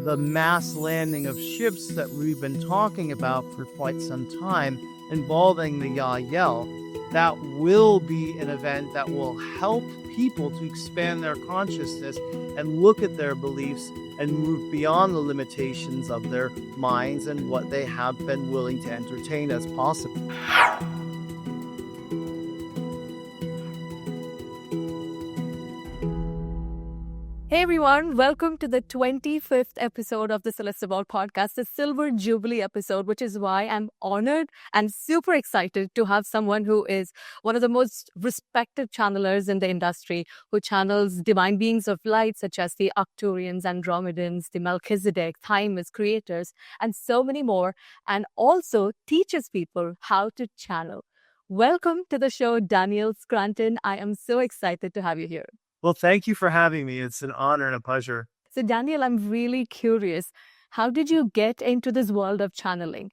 the mass landing of ships that we've been talking about for quite some time involving the Yael, that will be an event that will help people to expand their consciousness and look at their beliefs and move beyond the limitations of their minds and what they have been willing to entertain as possible. Hey everyone, welcome to the 25th episode of the Celestial podcast, the Silver Jubilee episode, which is why I'm honored and super excited to have someone who is one of the most respected channelers in the industry, who channels divine beings of light such as the Arcturians, Andromedans, the Melchizedek, Thymus, creators, and so many more, and also teaches people how to channel. Welcome to the show, Daniel Scranton. I am so excited to have you here. Well, thank you for having me. It's an honor and a pleasure. So, Daniel, I'm really curious. How did you get into this world of channeling?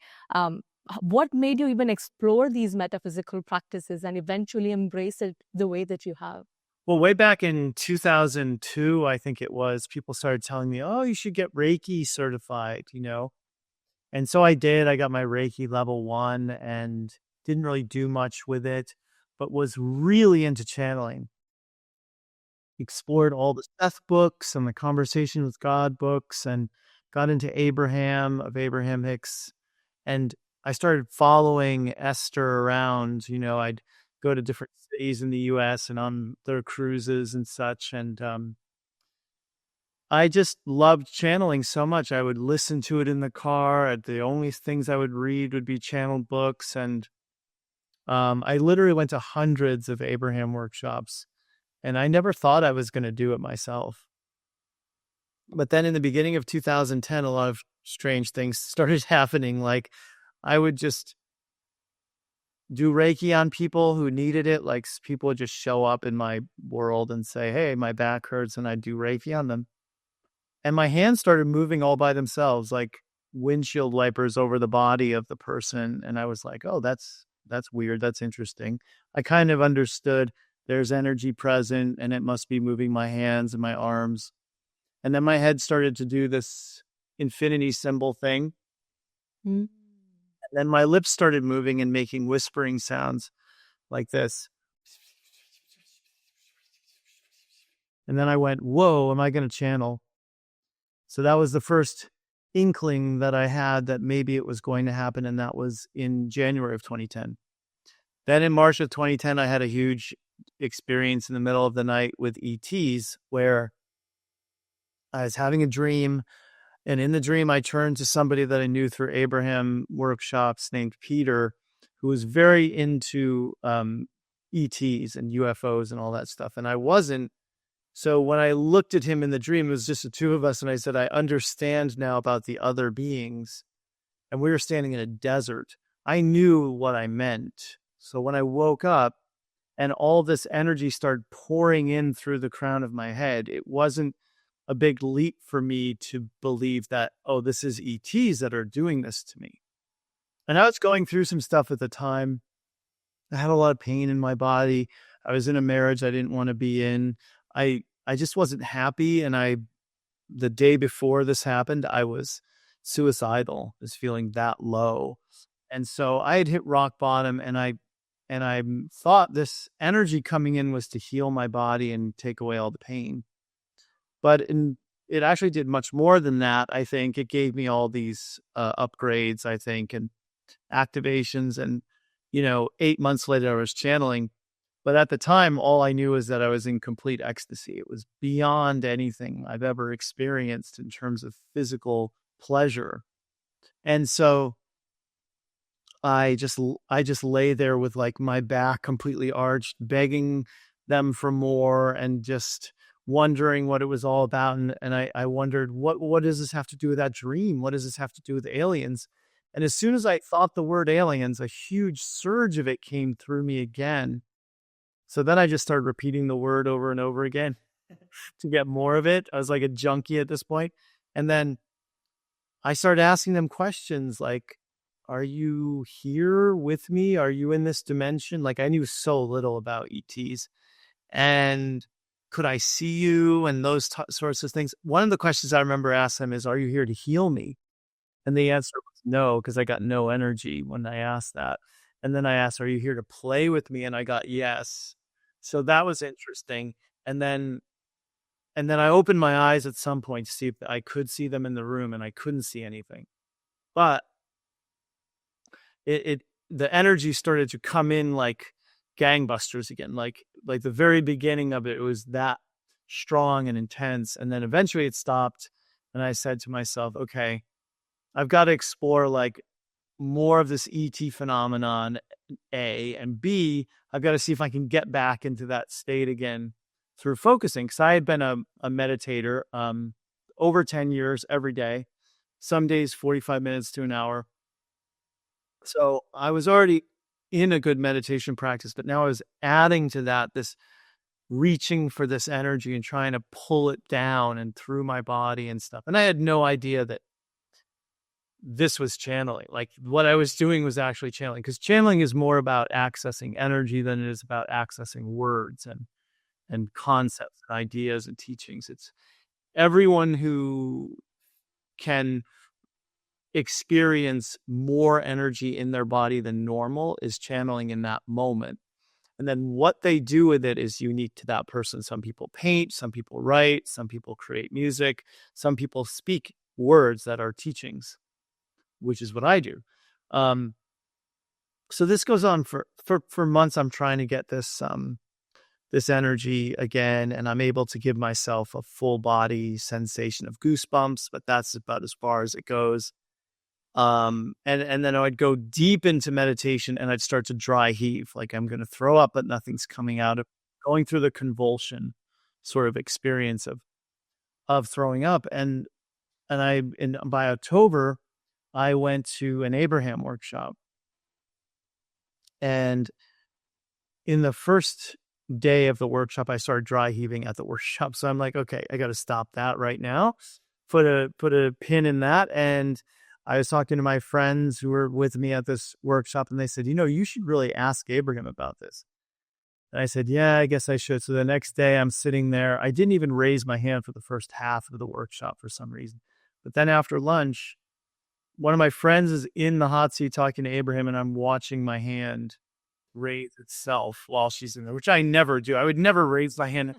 What made you even explore these metaphysical practices and eventually embrace it the way that you have? Well, way back in 2002, I think it was, people started telling me, oh, you should get Reiki certified, And so I did. I got my Reiki level 1 and didn't really do much with it, but was really into channeling. Explored all the Seth books and the Conversation with God books and got into Abraham Hicks. And I started following Esther around. I'd go to different cities in the US and on their cruises and such. And I just loved channeling so much. I would listen to it in the car. The only things I would read would be channeled books. And I literally went to hundreds of Abraham workshops. And I never thought I was going to do it myself. But then in the beginning of 2010, a lot of strange things started happening. Like I would just do Reiki on people who needed it. Like people would just show up in my world and say, hey, my back hurts. And I'd do Reiki on them. And my hands started moving all by themselves, like windshield wipers over the body of the person. And I was like, oh, that's weird. That's interesting. I kind of understood there's energy present and it must be moving my hands and my arms. And then my head started to do this infinity symbol thing. Mm-hmm. And then my lips started moving and making whispering sounds like this. And then I went, whoa, am I going to channel? So that was the first inkling that I had that maybe it was going to happen. And that was in January of 2010. Then in March of 2010, I had a huge experience in the middle of the night with ETs where I was having a dream, and in the dream I turned to somebody that I knew through Abraham workshops named Peter, who was very into ETs and UFOs and all that stuff, and I wasn't. So when I looked at him in the dream, it was just the two of us, and I said, I understand now about the other beings. And we were standing in a desert. I knew what I meant. So when I woke up, and all this energy started pouring in through the crown of my head, it wasn't a big leap for me to believe that, oh, this is ETs that are doing this to me. And I was going through some stuff at the time. I had a lot of pain in my body. I was in a marriage I didn't want to be in. I just wasn't happy. And the day before this happened, I was suicidal, was feeling that low. And so I had hit rock bottom, and I thought this energy coming in was to heal my body and take away all the pain. But it actually did much more than that. I think it gave me all these upgrades, I think, and activations. And, 8 months later, I was channeling. But at the time, all I knew was that I was in complete ecstasy. It was beyond anything I've ever experienced in terms of physical pleasure. And so I just lay there with like my back completely arched, begging them for more and just wondering what it was all about. And I wondered, what does this have to do with that dream? What does this have to do with aliens? And as soon as I thought the word aliens, a huge surge of it came through me again. So then I just started repeating the word over and over again to get more of it. I was like a junkie at this point. And then I started asking them questions like, are you here with me? Are you in this dimension? Like I knew so little about ETs. And could I see you? And those sorts of things. One of the questions I remember asking them is, are you here to heal me? And the answer was no, because I got no energy when I asked that. And then I asked, are you here to play with me? And I got yes. So that was interesting. And then I opened my eyes at some point to see if I could see them in the room, and I couldn't see anything. But the energy started to come in like gangbusters again. Like the very beginning of it was that strong and intense. And then eventually it stopped. And I said to myself, okay, I've got to explore like more of this ET phenomenon, A, and B, I've got to see if I can get back into that state again through focusing. Because I had been a meditator over 10 years every day, some days 45 minutes to an hour. So I was already in a good meditation practice, but now I was adding to that, this reaching for this energy and trying to pull it down and through my body and stuff. And I had no idea that this was channeling. Like what I was doing was actually channeling, because channeling is more about accessing energy than it is about accessing words and concepts and ideas and teachings. It's everyone who can experience more energy in their body than normal is channeling in that moment. And then what they do with it is unique to that person. Some people paint, some people write, some people create music, some people speak words that are teachings, which is what I do. So this goes on for months. I'm trying to get this energy again, and I'm able to give myself a full body sensation of goosebumps, but that's about as far as it goes. And then I'd go deep into meditation and I'd start to dry heave, like I'm going to throw up, but nothing's coming out, of going through the convulsion sort of experience of throwing up. And by October, I went to an Abraham workshop, and in the first day of the workshop, I started dry heaving at the workshop. So I'm like, okay, I got to stop that right now. Put a pin in that. And I was talking to my friends who were with me at this workshop, and they said, you should really ask Abraham about this. And I said, yeah, I guess I should. So the next day I'm sitting there. I didn't even raise my hand for the first half of the workshop for some reason. But then after lunch, one of my friends is in the hot seat talking to Abraham, and I'm watching my hand raise itself while she's in there, which I never do. I would never raise my hand.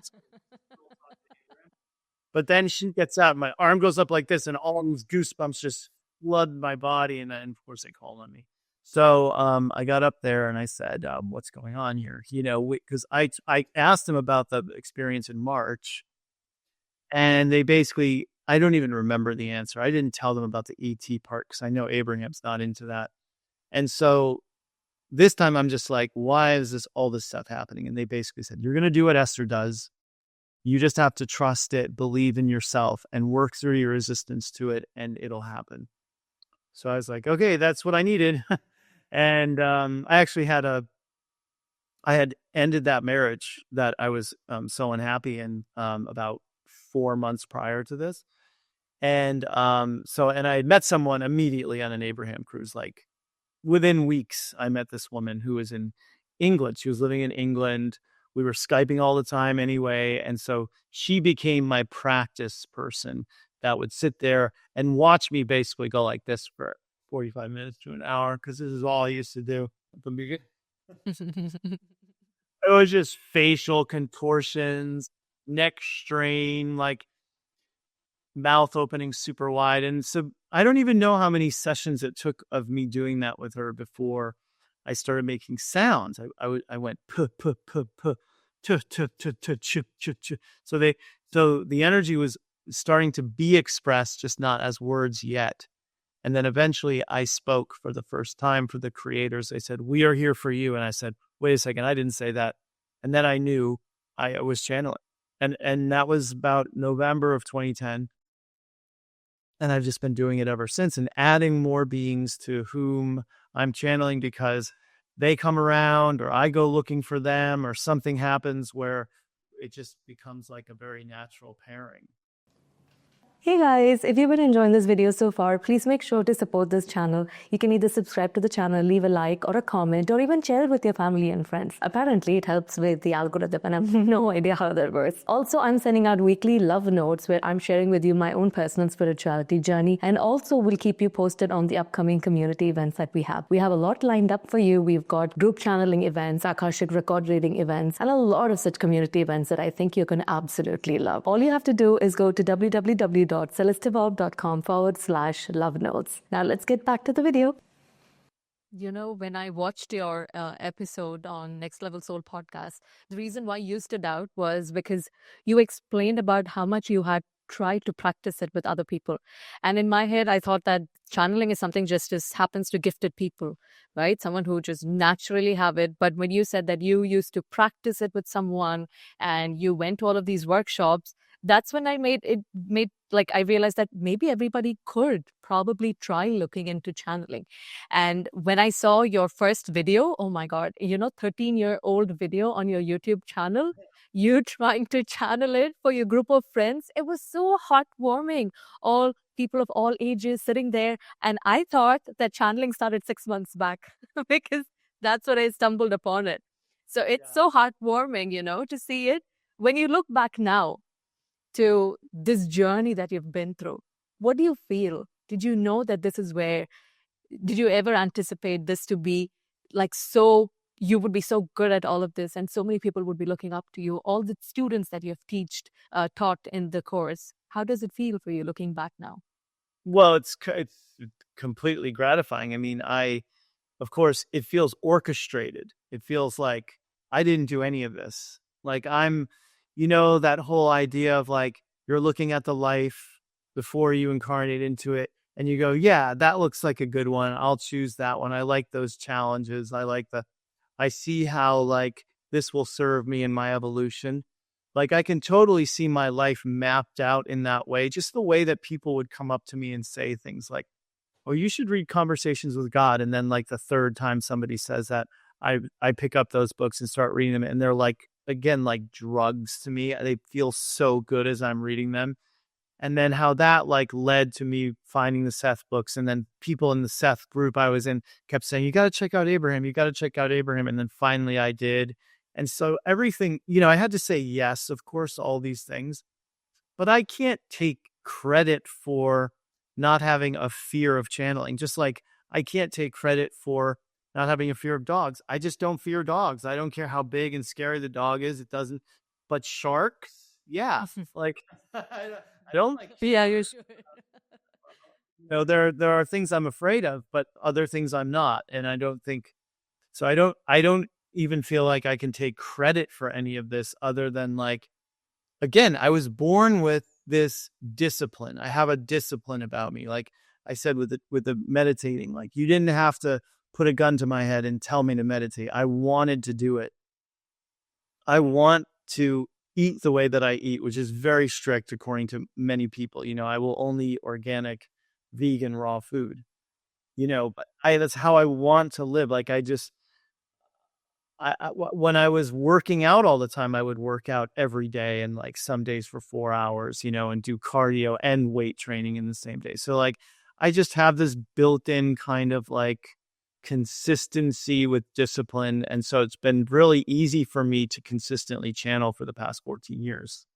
But then she gets out, and my arm goes up like this, and all these goosebumps just flood my body, and of course they called on me. So I got up there and I said, what's going on here? Because I asked them about the experience in March, and they basically, I don't even remember the answer. I didn't tell them about the ET part because I know Abraham's not into that. And so this time I'm just like, why is all this stuff happening? And they basically said, you're going to do what Esther does. You just have to trust it, believe in yourself, and work through your resistance to it, and it'll happen. So I was like, okay, that's what I needed. And I actually I had ended that marriage that I was so unhappy in about 4 months prior to this. And and I had met someone immediately on an Abraham cruise. Like within weeks, I met this woman who was in England. She was living in England. We were Skyping all the time anyway. And so she became my practice person that would sit there and watch me basically go like this for 45 minutes to an hour, because this is all I used to do at the beginning. It was just facial contortions, neck strain, like mouth opening super wide. And so I don't even know how many sessions it took of me doing that with her before I started making sounds. I went puh, puh, puh, puh, tuh, tuh, tuh, tuh, chuh, chuh, chuh. So the energy was starting to be expressed, just not as words yet. And then eventually I spoke for the first time for the creators. They said, we are here for you. And I said, wait a second, I didn't say that. And then I knew I was channeling. And that was about November of 2010. And I've just been doing it ever since, and adding more beings to whom I'm channeling, because they come around or I go looking for them, or something happens where it just becomes like a very natural pairing. Hey guys, if you've been enjoying this video so far, please make sure to support this channel. You can either subscribe to the channel, leave a like or a comment, or even share it with your family and friends. Apparently, it helps with the algorithm, and I have no idea how that works. Also, I'm sending out weekly love notes where I'm sharing with you my own personal spirituality journey, and also will keep you posted on the upcoming community events that we have. We have a lot lined up for you. We've got group channeling events, Akashic record reading events, and a lot of such community events that I think you're going to absolutely love. All you have to do is go to www.celestevolve.com/love notes. Now let's get back to the video. You know, when I watched your episode on Next Level Soul podcast, the reason why you stood out was because you explained about how much you had tried to practice it with other people. And in my head, I thought that channeling is something just happens to gifted people, right? Someone who just naturally have it. But when you said that you used to practice it with someone and you went to all of these workshops, that's when I I realized that maybe everybody could probably try looking into channeling. And when I saw your first video, oh my God, 13-year-old video on your YouTube channel, you trying to channel it for your group of friends, it was so heartwarming. All people of all ages sitting there. And I thought that channeling started 6 months back because that's when I stumbled upon it. So it's so heartwarming, to see it. When you look back now to this journey that you've been through, what do you feel? Did you know that did you ever anticipate this to be so you would be so good at all of this and so many people would be looking up to you, all the students that you have taught in the course? How does it feel for you looking back now? Well, it's completely gratifying. I mean, of course, it feels orchestrated. It feels like I didn't do any of this. Like that whole idea of you're looking at the life before you incarnate into it and you go, yeah, that looks like a good one. I'll choose that one. I like those challenges. I see how this will serve me in my evolution. I can totally see my life mapped out in that way. Just the way that people would come up to me and say things like, oh, you should read Conversations with God. And then the third time somebody says that, I pick up those books and start reading them. And they're again, like drugs to me. They feel so good as I'm reading them. And then how that led to me finding the Seth books. And then people in the Seth group I was in kept saying, you got to check out Abraham. You got to check out Abraham. And then finally I did. And so everything, I had to say yes, of course, all these things, but I can't take credit for not having a fear of channeling. Just like I can't take credit for not having a fear of dogs. I just don't fear dogs. I don't care how big and scary the dog is. It doesn't, but sharks, yeah. I don't Yeah, you should. there are things I'm afraid of, but other things I'm not. And I don't think so. I don't even feel like I can take credit for any of this other than again, I was born with this discipline. I have a discipline about me. Like I said, with the meditating, you didn't have to put a gun to my head and tell me to meditate. I wanted to do it. I want to eat the way that I eat, which is very strict according to many people. I will only eat organic, vegan, raw food, but that's how I want to live. When I was working out all the time, I would work out every day and some days for 4 hours, and do cardio and weight training in the same day. So I just have this built-in kind of consistency with discipline. And so it's been really easy for me to consistently channel for the past 14 years.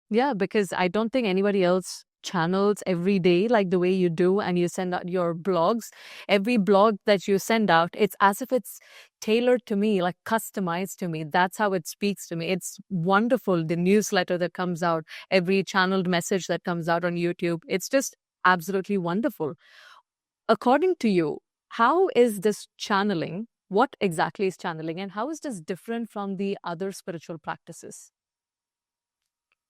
Yeah, because I don't think anybody else channels every day like the way you do, and you send out your blogs. Every blog that you send out, it's as if it's tailored to me, customized to me. That's how it speaks to me. It's wonderful. The newsletter that comes out, every channeled message that comes out on YouTube, it's just absolutely wonderful. According to you, how is this channeling? What exactly is channeling, and how is this different from the other spiritual practices?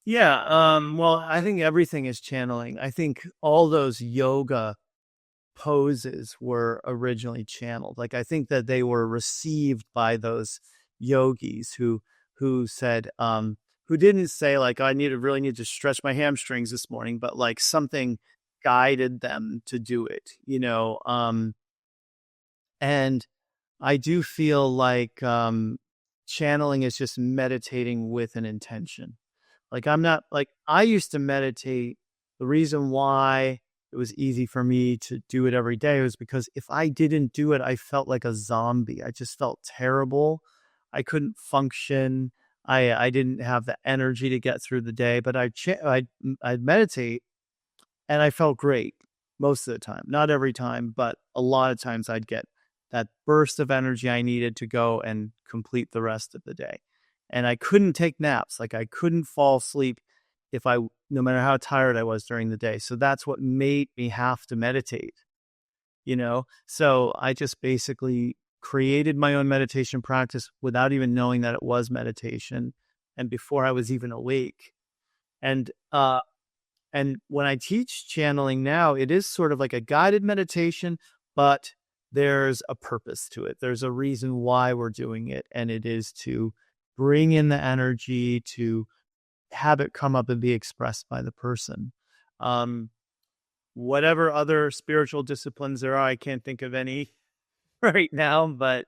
Yeah. Well, I think everything is channeling. I think all those yoga poses were originally channeled. I think that they were received by those yogis who said, who didn't say I really need to stretch my hamstrings this morning, but something guided them to do it, and I do feel channeling is just meditating with an intention. I'm not I used to meditate the reason why it was easy for me to do it every day was because if I didn't do it, I felt like a zombie. I just felt terrible. I couldn't function. I didn't have the energy to get through the day, but I'd meditate and I felt great most of the time. Not every time, but a lot of times I'd get that burst of energy I needed to go and complete the rest of the day. And I couldn't take naps. Like I couldn't fall asleep no matter how tired I was during the day. So that's what made me have to meditate, So I just basically created my own meditation practice without even knowing that it was meditation and before I was even awake. And when I teach channeling now, it is sort of like a guided meditation, but there's a purpose to it. There's a reason why we're doing it. And it is to bring in the energy, to have it come up and be expressed by the person. Whatever other spiritual disciplines there are, I can't think of any right now, but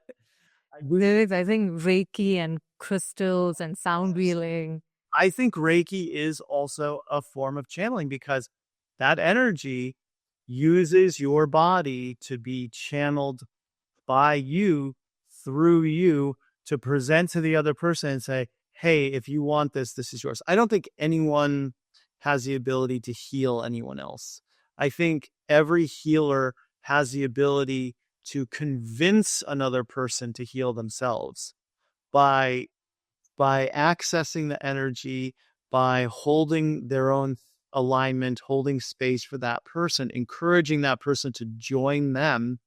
there is, I think, Reiki and crystals and sound healing. I think Reiki is also a form of channeling because that energy uses your body to be channeled by you, through you, to present to the other person and say, hey, if you want this, this is yours. I don't think anyone has the ability to heal anyone else. I think every healer has the ability to convince another person to heal themselves by accessing the energy, by holding their own alignment, holding space for that person, encouraging that person to join them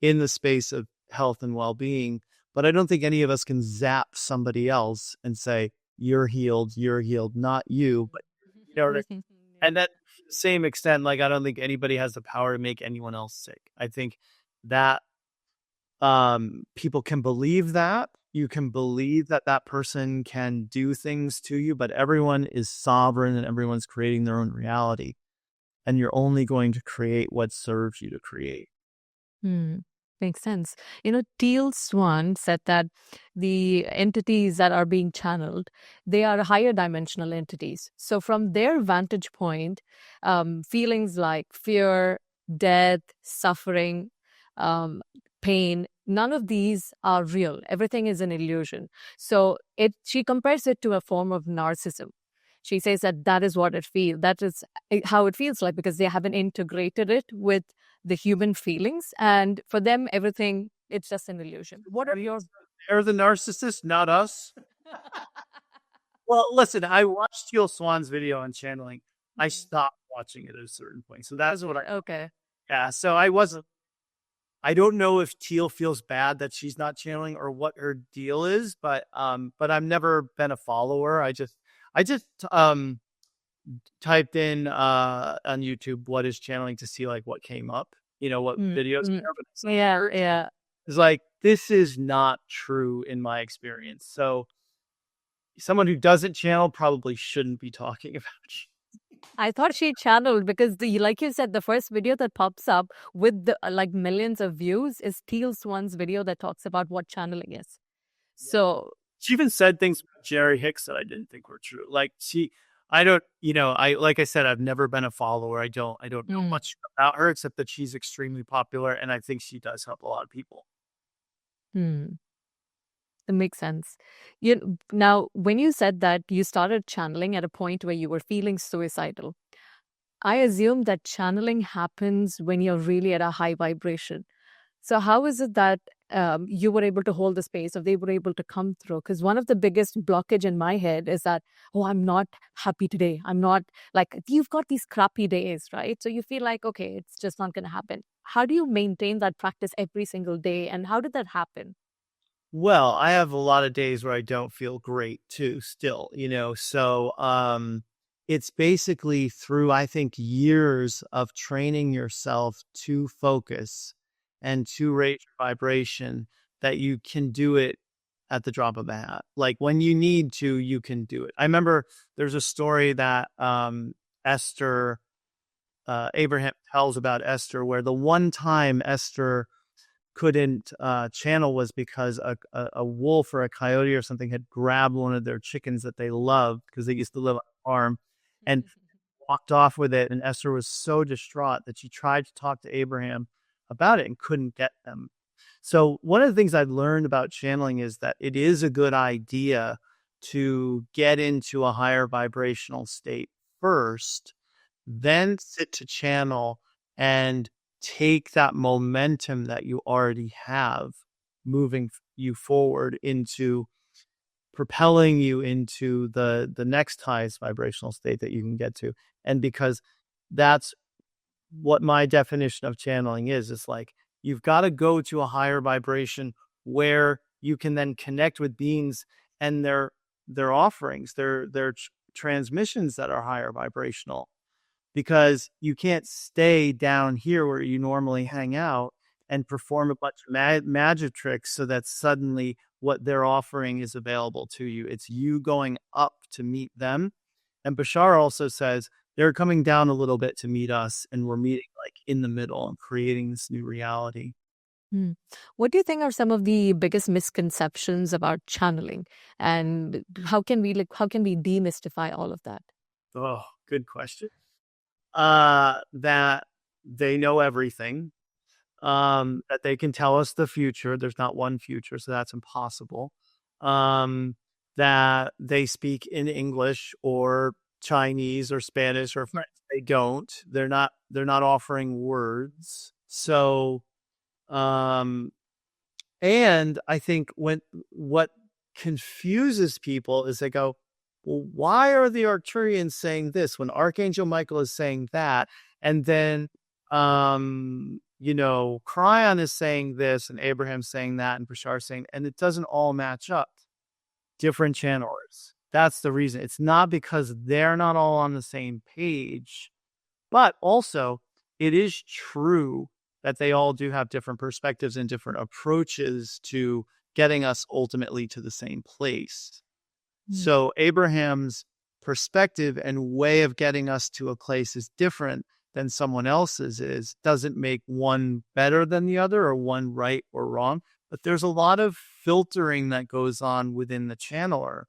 in the space of health and well-being. But I don't think any of us can zap somebody else and say, you're healed, not you. But and that same extent, like I don't think anybody has the power to make anyone else sick. I think that people can believe that. You can believe that that person can do things to you, but everyone is sovereign and everyone's creating their own reality. And you're only going to create what serves you to create. Makes sense. Teal Swan said that the entities that are being channeled, they are higher dimensional entities. So from their vantage point, feelings like fear, death, suffering, pain, none of these are real. Everything is an illusion. So she compares it to a form of narcissism. She says that is what it feels. That is how it feels like because they haven't integrated it with the human feelings. And for them, everything, it's just an illusion. What are yours? They're the narcissists, not us. Well, listen, I watched Teal Swan's video on channeling. I stopped watching it at a certain point. So that's what okay. Yeah. So I don't know if Teal feels bad that she's not channeling or what her deal is, but I've never been a follower. I just typed in on YouTube what is channeling to see like what came up, what videos. Yeah. It's like, this is not true in my experience. So someone who doesn't channel probably shouldn't be talking about it. I thought she channeled because like you said, the first video that pops up with the millions of views is Teal Swan's video that talks about what channeling is. So she even said things about Jerry Hicks that I didn't think were true. Like like I said, I've never been a follower. I don't know much about her except that she's extremely popular. And I think she does help a lot of people. It makes sense. Now, when you said that you started channeling at a point where you were feeling suicidal, I assume that channeling happens when you're really at a high vibration. So how is it that you were able to hold the space or they were able to come through? Because one of the biggest blockage in my head is that, I'm not happy today. I'm not you've got these crappy days, right? So you feel like, okay, it's just not going to happen. How do you maintain that practice every single day? And how did that happen? Well, I have a lot of days where I don't feel great too, still, so it's basically through, I think, years of training yourself to focus and to raise your vibration that you can do it at the drop of a hat. Like when you need to, you can do it. I remember there's a story that Esther, Abraham tells about Esther, where the one time Esther couldn't channel was because a wolf or a coyote or something had grabbed one of their chickens that they loved because they used to live on a farm. And walked off with it, and Esther was so distraught that she tried to talk to Abraham about it and couldn't get them. So one of the things I've learned about channeling is that it is a good idea to get into a higher vibrational state first, then sit to channel and take that momentum that you already have moving you forward into propelling you into the next highest vibrational state that you can get to. And because that's what my definition of channeling is, it's like you've got to go to a higher vibration where you can then connect with beings and their offerings, their transmissions that are higher vibrational, because you can't stay down here where you normally hang out and perform a bunch of magic tricks so that suddenly what they're offering is available to you. It's you going up to meet them. And Bashar also says they're coming down a little bit to meet us, and we're meeting like in the middle and creating this new reality. What do you think are some of the biggest misconceptions about channeling, and how can we demystify all of that? Oh, good question. That they know everything. That they can tell us the future. There's not one future, so that's impossible. That they speak in English or Chinese or Spanish or French. They don't. They're not offering words. So, and I think what confuses people is they go, well, why are the Arcturians saying this when Archangel Michael is saying that? And then, Cryon is saying this and Abraham's saying that and Bashar saying, and it doesn't all match up. Different channelers. That's the reason. It's not because they're not all on the same page, but also it is true that they all do have different perspectives and different approaches to getting us ultimately to the same place. So Abraham's perspective and way of getting us to a place is different than someone else's doesn't make one better than the other or one right or wrong. But there's a lot of filtering that goes on within the channeler.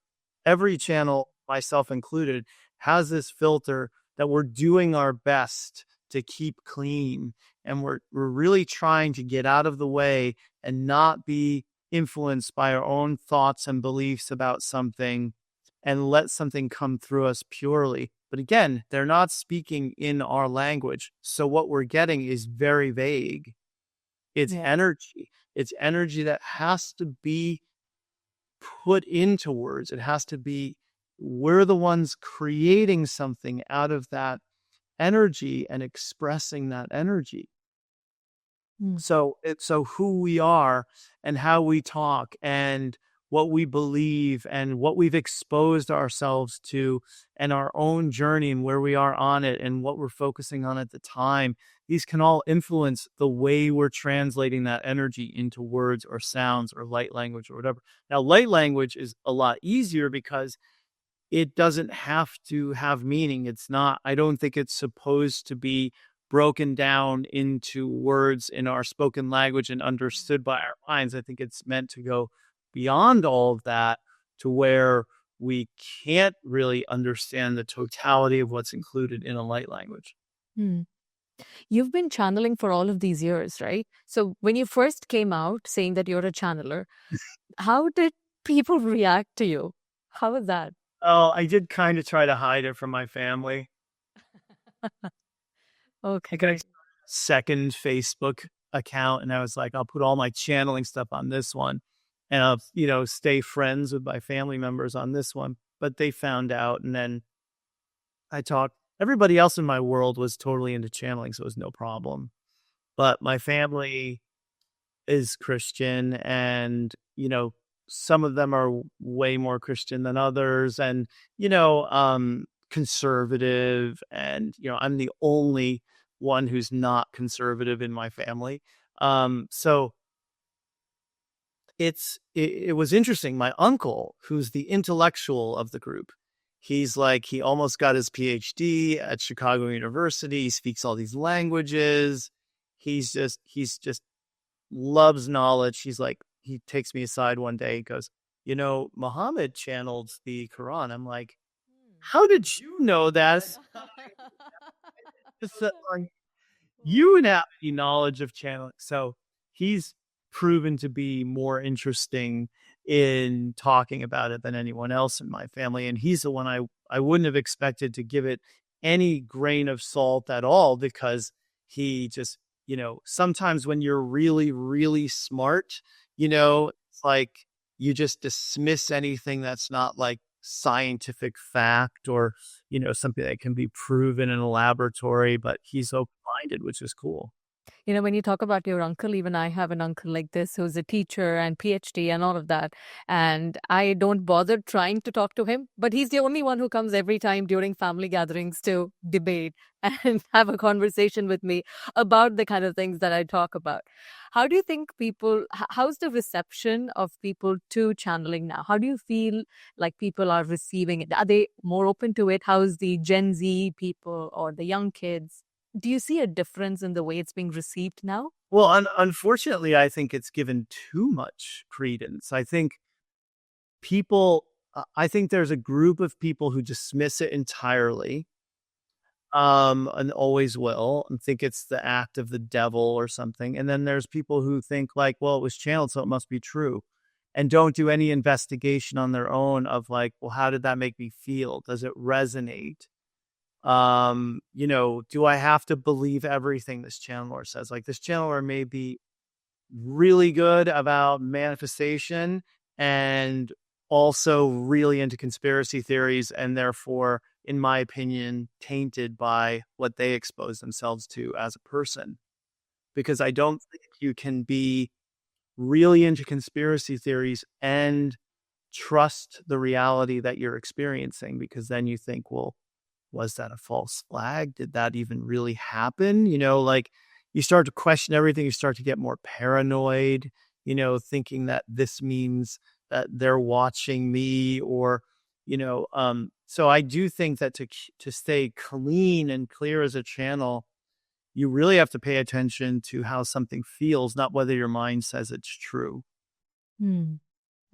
Every channel, myself included, has this filter that we're doing our best to keep clean. And we're really trying to get out of the way and not be influenced by our own thoughts and beliefs about something and let something come through us purely. But again, they're not speaking in our language. So what we're getting is very vague. It's energy. It's energy that has to be put into words. It has to be, we're the ones creating something out of that energy and expressing that energy. So who we are and how we talk and what we believe and what we've exposed ourselves to and our own journey and where we are on it and what we're focusing on at the time, these can all influence the way we're translating that energy into words or sounds or light language or whatever. Now, light language is a lot easier because it doesn't have to have meaning. It's not, I don't think it's supposed to be broken down into words in our spoken language and understood by our minds. I think it's meant to go beyond all of that to where we can't really understand the totality of what's included in a light language. You've been channeling for all of these years, right? So when you first came out saying that you're a channeler, how did people react to you? How was that? Oh, I did kind of try to hide it from my family. Okay. I got a second Facebook account and I was like, I'll put all my channeling stuff on this one and I'll, stay friends with my family members on this one. But they found out, and then I talked. Everybody else in my world was totally into channeling, so it was no problem. But my family is Christian, and some of them are way more Christian than others, and conservative, and I'm the only one who's not conservative in my family. So it was interesting. My uncle, who's the intellectual of the group, he almost got his PhD at Chicago University. He speaks all these languages. He's just loves knowledge. He takes me aside one day. He goes, Muhammad channeled the Quran. I'm like, How did you know that? It's like, you would have any knowledge of channeling. So he's proven to be more interesting in talking about it than anyone else in my family. And he's the one I wouldn't have expected to give it any grain of salt at all, because he just, sometimes when you're really, really smart, it's like you just dismiss anything that's not like scientific fact or, something that can be proven in a laboratory, but he's open-minded, which is cool. When you talk about your uncle, even I have an uncle like this who's a teacher and PhD and all of that. And I don't bother trying to talk to him, but he's the only one who comes every time during family gatherings to debate and have a conversation with me about the kind of things that I talk about. How do you think how's the reception of people to channeling now? How do you feel like people are receiving it? Are they more open to it? How's the Gen Z people or the young kids? Do you see a difference in the way it's being received now? Well, unfortunately, I think it's given too much credence. I think there's a group of people who dismiss it entirely, and always will, and think it's the act of the devil or something. And then there's people who think like, well, it was channeled, so it must be true, and don't do any investigation on their own of like, well, how did that make me feel? Does it resonate? Do I have to believe everything this channeler says? Like, this channeler may be really good about manifestation and also really into conspiracy theories, and therefore, in my opinion, tainted by what they expose themselves to as a person. Because I don't think you can be really into conspiracy theories and trust the reality that you're experiencing, because then you think, well, was that a false flag? Did that even really happen? Like, you start to question everything. You start to get more paranoid, thinking that this means that they're watching me, or, so I do think that to stay clean and clear as a channel, you really have to pay attention to how something feels, not whether your mind says it's true. Hmm.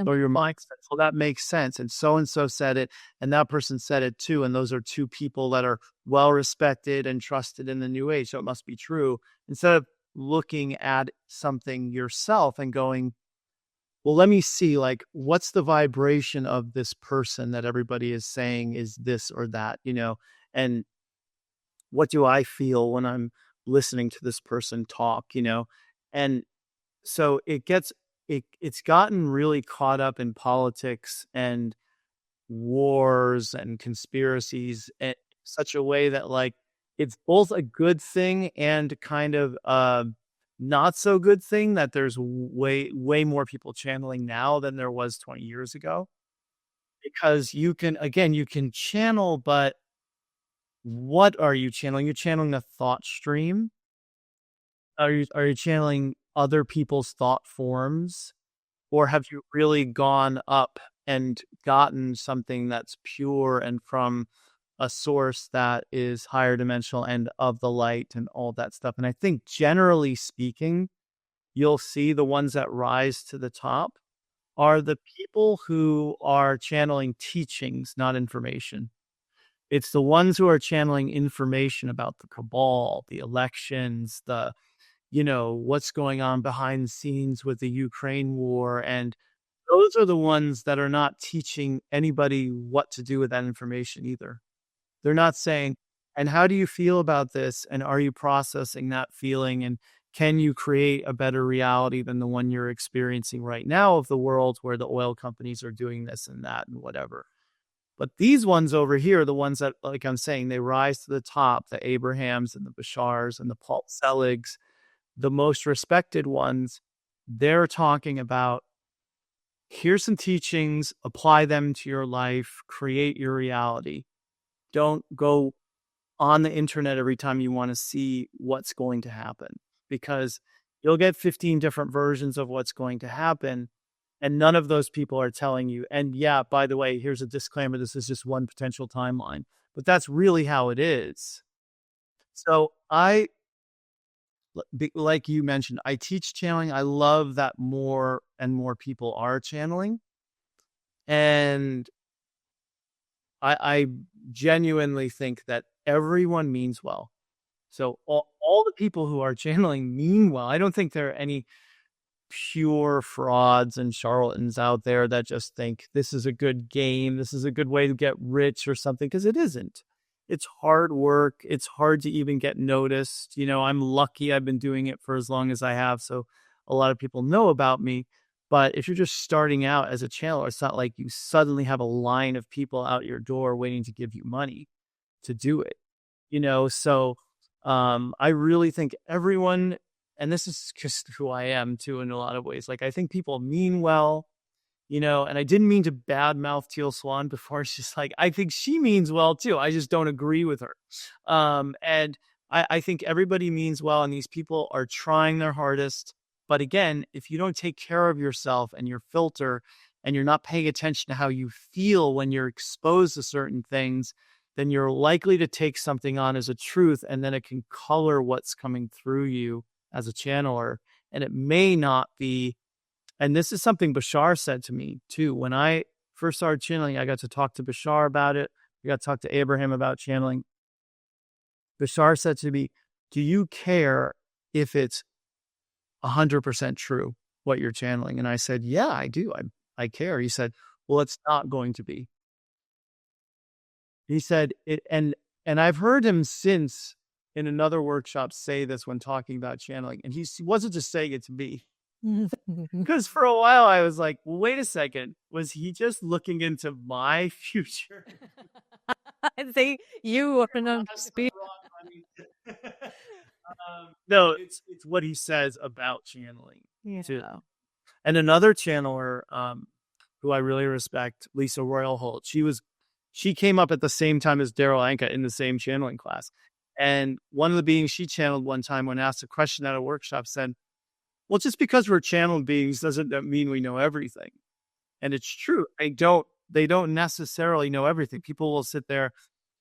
Or your mind says, well, that makes sense. And so said it, and that person said it too. And those are two people that are well respected and trusted in the new age. So it must be true. Instead of looking at something yourself and going, well, let me see, like, what's the vibration of this person that everybody is saying is this or that, and what do I feel when I'm listening to this person talk, and so it's gotten really caught up in politics and wars and conspiracies in such a way that, like, it's both a good thing and kind of not so good thing that there's way more people channeling now than there was 20 years ago. Because you can channel, but what are you channeling? You're channeling a thought stream. Are you channeling other people's thought forms? Or have you really gone up and gotten something that's pure and from a source that is higher dimensional and of the light and all that stuff? And I think, generally speaking, you'll see the ones that rise to the top are the people who are channeling teachings, not information. It's the ones who are channeling information about the cabal, the elections, what's going on behind the scenes with the Ukraine war. And those are the ones that are not teaching anybody what to do with that information either. They're not saying, and how do you feel about this? And are you processing that feeling? And can you create a better reality than the one you're experiencing right now of the world where the oil companies are doing this and that and whatever? But these ones over here, the ones that, like I'm saying, they rise to the top, the Abrahams and the Bashars and the Paul Seligs, the most respected ones, they're talking about, here's some teachings, apply them to your life, create your reality. Don't go on the internet every time you want to see what's going to happen, because you'll get 15 different versions of what's going to happen. And none of those people are telling you. And yeah, by the way, here's a disclaimer. This is just one potential timeline, but that's really how it is. So like you mentioned, I teach channeling. I love that more and more people are channeling. And I genuinely think that everyone means well. So all the people who are channeling mean well. I don't think there are any pure frauds and charlatans out there that just think this is a good game, this is a good way to get rich or something, because it isn't. It's hard work. It's hard to even get noticed. I'm lucky I've been doing it for as long as I have, so a lot of people know about me. But if you're just starting out as a channeler, it's not like you suddenly have a line of people out your door waiting to give you money to do it. So I really think everyone, and this is just who I am too in a lot of ways. Like, I think people mean well, and I didn't mean to badmouth Teal Swan before. It's just like, I think she means well too. I just don't agree with her. And I think everybody means well, and these people are trying their hardest. But again, if you don't take care of yourself and your filter, and you're not paying attention to how you feel when you're exposed to certain things, then you're likely to take something on as a truth, and then it can color what's coming through you as a channeler. And it may not be, and this is something Bashar said to me too. When I first started channeling, I got to talk to Bashar about it. I got to talk to Abraham about channeling. Bashar said to me, do you care if it's 100% true what you're channeling? And I said, yeah, I do. I care. He said, well, it's not going to be. He said it, and I've heard him since in another workshop say this when talking about channeling, and he wasn't just saying it to me. Because for a while I was like, well, wait a second, was he just looking into my future? I think you were not no, it's what he says about channeling too. Yeah. And another channeler who I really respect, Lisa Royal Holt, she came up at the same time as Daryl Anka in the same channeling class. And one of the beings she channeled one time, when asked a question at a workshop, said, well, just because we're channeled beings doesn't mean we know everything. And it's true. They don't necessarily know everything. People will sit there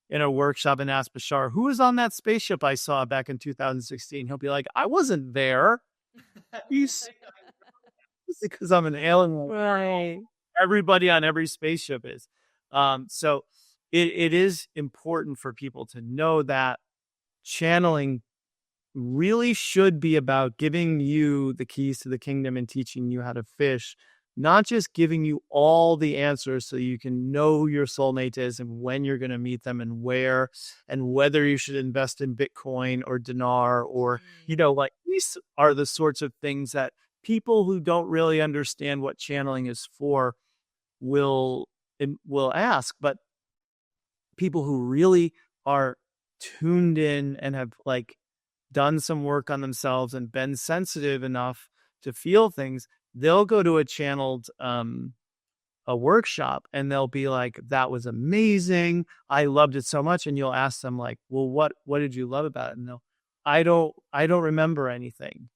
in a workshop and ask Bashar, who was on that spaceship I saw back in 2016? He'll be like, I wasn't there. Because I'm an alien. Right. Everybody on every spaceship is. So it is important for people to know that channeling really should be about giving you the keys to the kingdom and teaching you how to fish, not just giving you all the answers so you can know who your soulmate is and when you're going to meet them and where and whether you should invest in Bitcoin or dinar or, like, these are the sorts of things that people who don't really understand what channeling is for will ask. But people who really are tuned in and have done some work on themselves and been sensitive enough to feel things, they'll go to a channeled a workshop and they'll be like, that was amazing, I loved it so much. And you'll ask them like, well, what did you love about it? And they'll, I don't remember anything,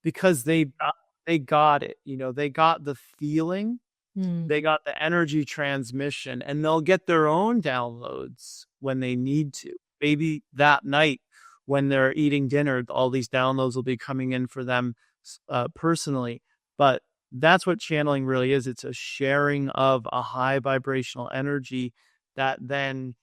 because they got it. They got the feeling, they got the energy transmission, and they'll get their own downloads when they need to. Maybe that night when they're eating dinner, all these downloads will be coming in for them personally. But that's what channeling really is. It's a sharing of a high vibrational energy that then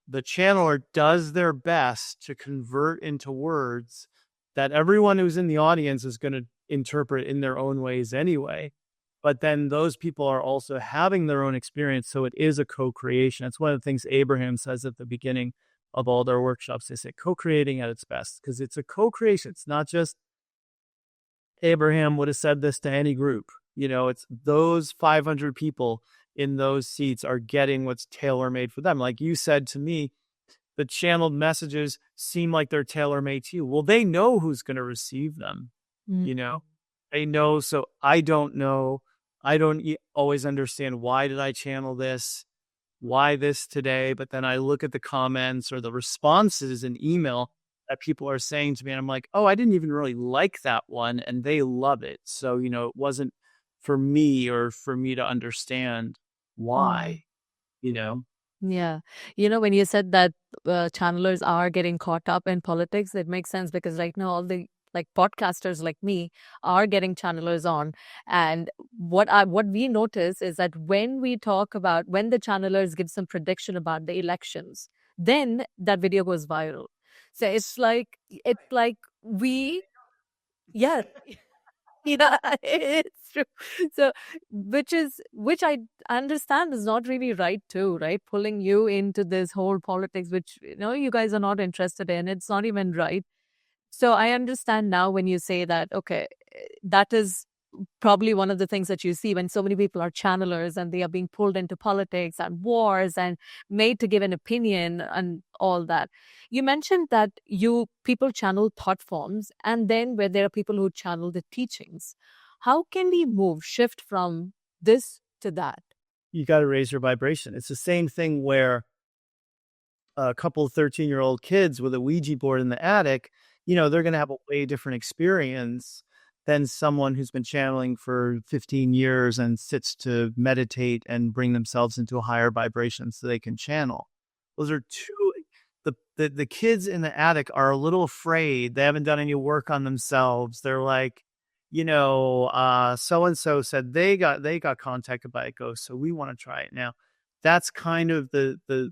the channeler does their best to convert into words that everyone who's in the audience is going to interpret in their own ways anyway. But then those people are also having their own experience. So it is a co-creation. It's one of the things Abraham says at the beginning of all their workshops. They say co-creating at its best, because it's a co-creation. It's not just Abraham would have said this to any group. It's those 500 people in those seats are getting what's tailor-made for them. Like you said to me, the channeled messages seem like they're tailor-made to you. Well, they know who's going to receive them. They know. So I don't know. I don't always understand, why did I channel this? Why this today? But then I look at the comments or the responses in email that people are saying to me, and I'm like, oh, I didn't even really like that one, and they love it. So, it wasn't for me or for me to understand why, Yeah. When you said that channelers are getting caught up in politics, it makes sense, because right now all the like podcasters like me are getting channelers on. And what we notice is that when we talk about when the channelers give some prediction about the elections, then that video goes viral. So it's like we yes. Yeah, it's true. So, which I understand is not really right too, right? Pulling you into this whole politics, which you guys are not interested in. It's not even right. So I understand now when you say that, okay, that is probably one of the things that you see when so many people are channelers and they are being pulled into politics and wars and made to give an opinion and all that. You mentioned that people channel thought forms, and then where there are people who channel the teachings. How can we shift from this to that? You got to raise your vibration. It's the same thing where a couple of 13-year-old kids with a Ouija board in the attic, they're going to have a way different experience than someone who's been channeling for 15 years and sits to meditate and bring themselves into a higher vibration so they can channel. Those are two. The kids in the attic are a little afraid. They haven't done any work on themselves. They're like, so and so said they got contacted by a ghost, so we want to try it now. That's kind of the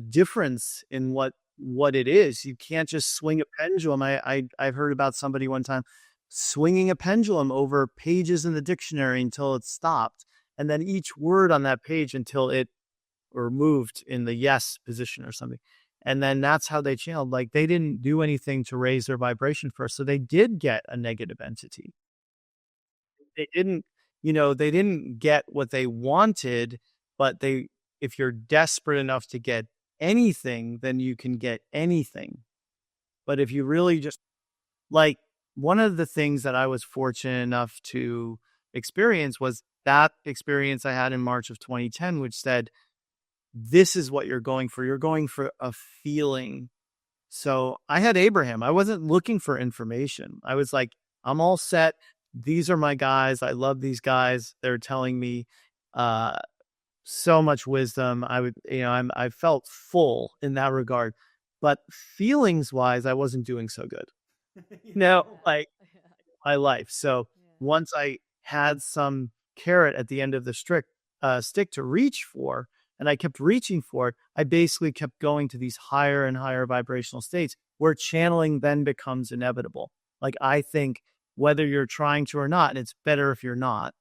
difference in what it is. You can't just swing a pendulum. I've heard about somebody one time swinging a pendulum over pages in the dictionary until it stopped, and then each word on that page until it or moved in the yes position or something. And then that's how they channeled. Like, they didn't do anything to raise their vibration first, so they did get a negative entity. They didn't get what they wanted, but if you're desperate enough to get anything, then you can get anything. But if you really just, like, one of the things that I was fortunate enough to experience was that experience I had in March of 2010, which said, this is what you're going for. You're going for a feeling. So I had Abraham. I wasn't looking for information. I was like, I'm all set. These are my guys. I love these guys. They're telling me so much wisdom. I felt full in that regard. But feelings wise, I wasn't doing so good. Like my life. So once I had some carrot at the end of the stick to reach for, and I kept reaching for it, I basically kept going to these higher and higher vibrational states where channeling then becomes inevitable. Like, I think whether you're trying to or not, and it's better if you're not.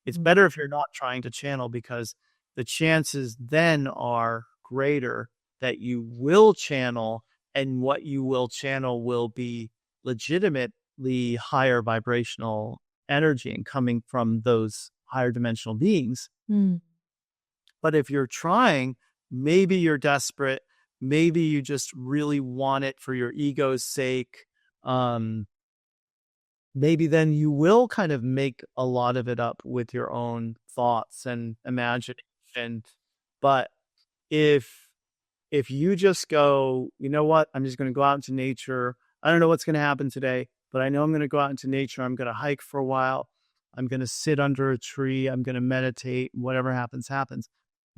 It's better if you're not trying to channel, because the chances then are greater that you will channel, and what you will channel will be legitimately higher vibrational energy and coming from those higher dimensional beings. But if you're trying, maybe you're desperate, maybe you just really want it for your ego's sake, maybe then you will kind of make a lot of it up with your own thoughts and imagination. But if you just go, you know what, I'm just going to go out into nature. I don't know what's going to happen today, but I know I'm going to go out into nature. I'm going to hike for a while. I'm going to sit under a tree. I'm going to meditate. Whatever happens, happens.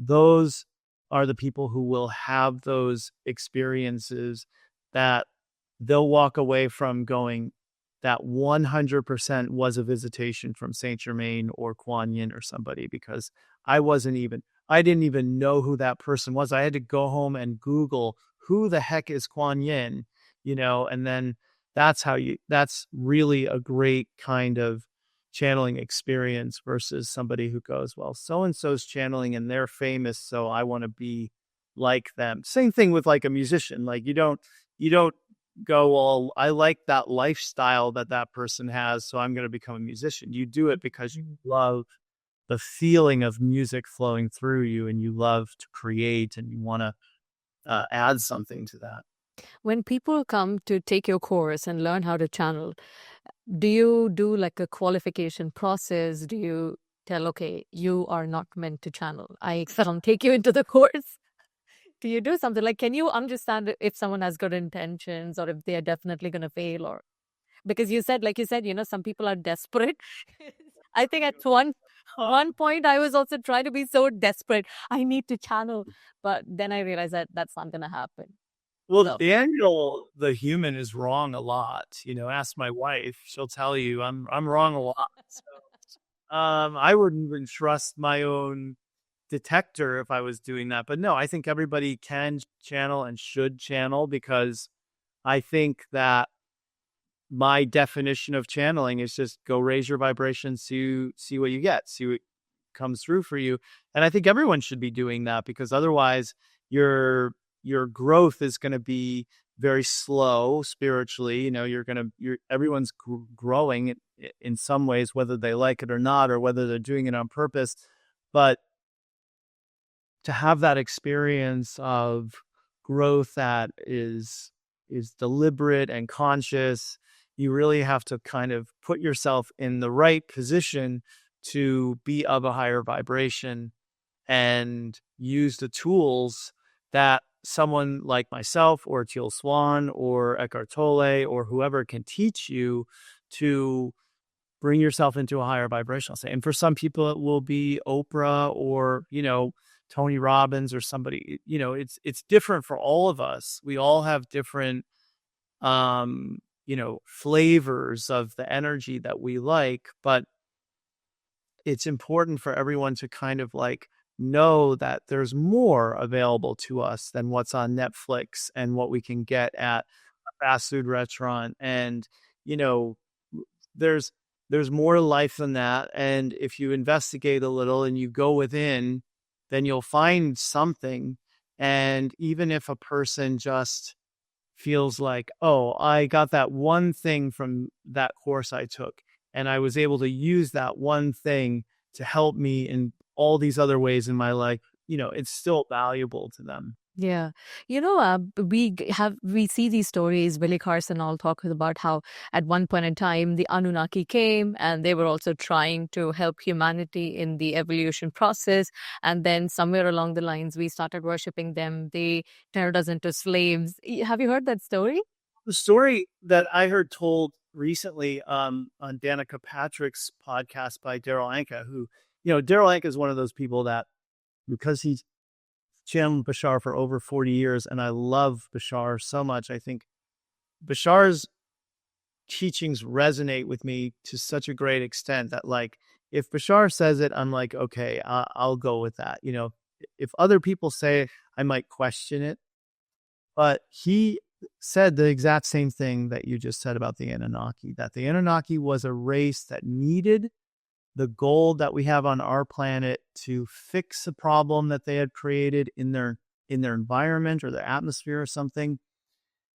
Those are the people who will have those experiences that they'll walk away from going, that 100% was a visitation from Saint Germain or Kuan Yin or somebody, because I didn't even know who that person was. I had to go home and Google who the heck is Kuan Yin, and then that's really a great kind of channeling experience versus somebody who goes, well, so-and-so's channeling and they're famous, so I want to be like them. Same thing with like a musician. Like, you don't go, well, I like that lifestyle that person has, so I'm going to become a musician. You do it because you love the feeling of music flowing through you, and you love to create, and you want to add something to that. When people come to take your course and learn how to channel, do you do like a qualification process? Do you tell, okay, you are not meant to channel, I don't take you into the course? Do you do something like, can you understand if someone has good intentions or if they are definitely going to fail? Or because you said, some people are desperate. I think at one point I was also trying to be so desperate. I need to channel, but then I realized that that's not going to happen. Well, So, Daniel, the human, is wrong a lot. Ask my wife; she'll tell you I'm wrong a lot. So, I wouldn't even trust my own detector if I was doing that. But no, I think everybody can channel and should channel, because I think that my definition of channeling is just go raise your vibration, see what you get, see what comes through for you. And I think everyone should be doing that, because otherwise your growth is going to be very slow spiritually. Everyone's growing in some ways, whether they like it or not, or whether they're doing it on purpose. But to have that experience of growth that is deliberate and conscious, you really have to kind of put yourself in the right position to be of a higher vibration and use the tools that someone like myself or Teal Swan or Eckhart Tolle or whoever can teach you to bring yourself into a higher vibrational state. And for some people, it will be Oprah or, Tony Robbins or somebody. It's different for all of us. We all have different, flavors of the energy that we like, but it's important for everyone to kind of like know that there's more available to us than what's on Netflix and what we can get at a fast food restaurant. And, you know, there's more to life than that. And if you investigate a little and you go within, then you'll find something. And even if a person just feels like, oh, I got that one thing from that course I took, and I was able to use that one thing to help me in all these other ways in my life, it's still valuable to them. yeah. We see these stories. Billy Carson all talking about how at one point in time the Anunnaki came and they were also trying to help humanity in the evolution process. And then somewhere along the lines, we started worshiping them. They turned us into slaves. Have you heard that story? The story that I heard told recently on Danica Patrick's podcast by Daryl Anka, who, Daryl Anka is one of those people that, because he's channeled Bashar for over 40 years, and I love Bashar so much, I think Bashar's teachings resonate with me to such a great extent that, like, if Bashar says it, I'm like, okay, I'll go with that. If other people say it, I might question it. But he said the exact same thing that you just said about the Anunnaki, that the Anunnaki was a race that needed the gold that we have on our planet to fix a problem that they had created in their environment or their atmosphere or something.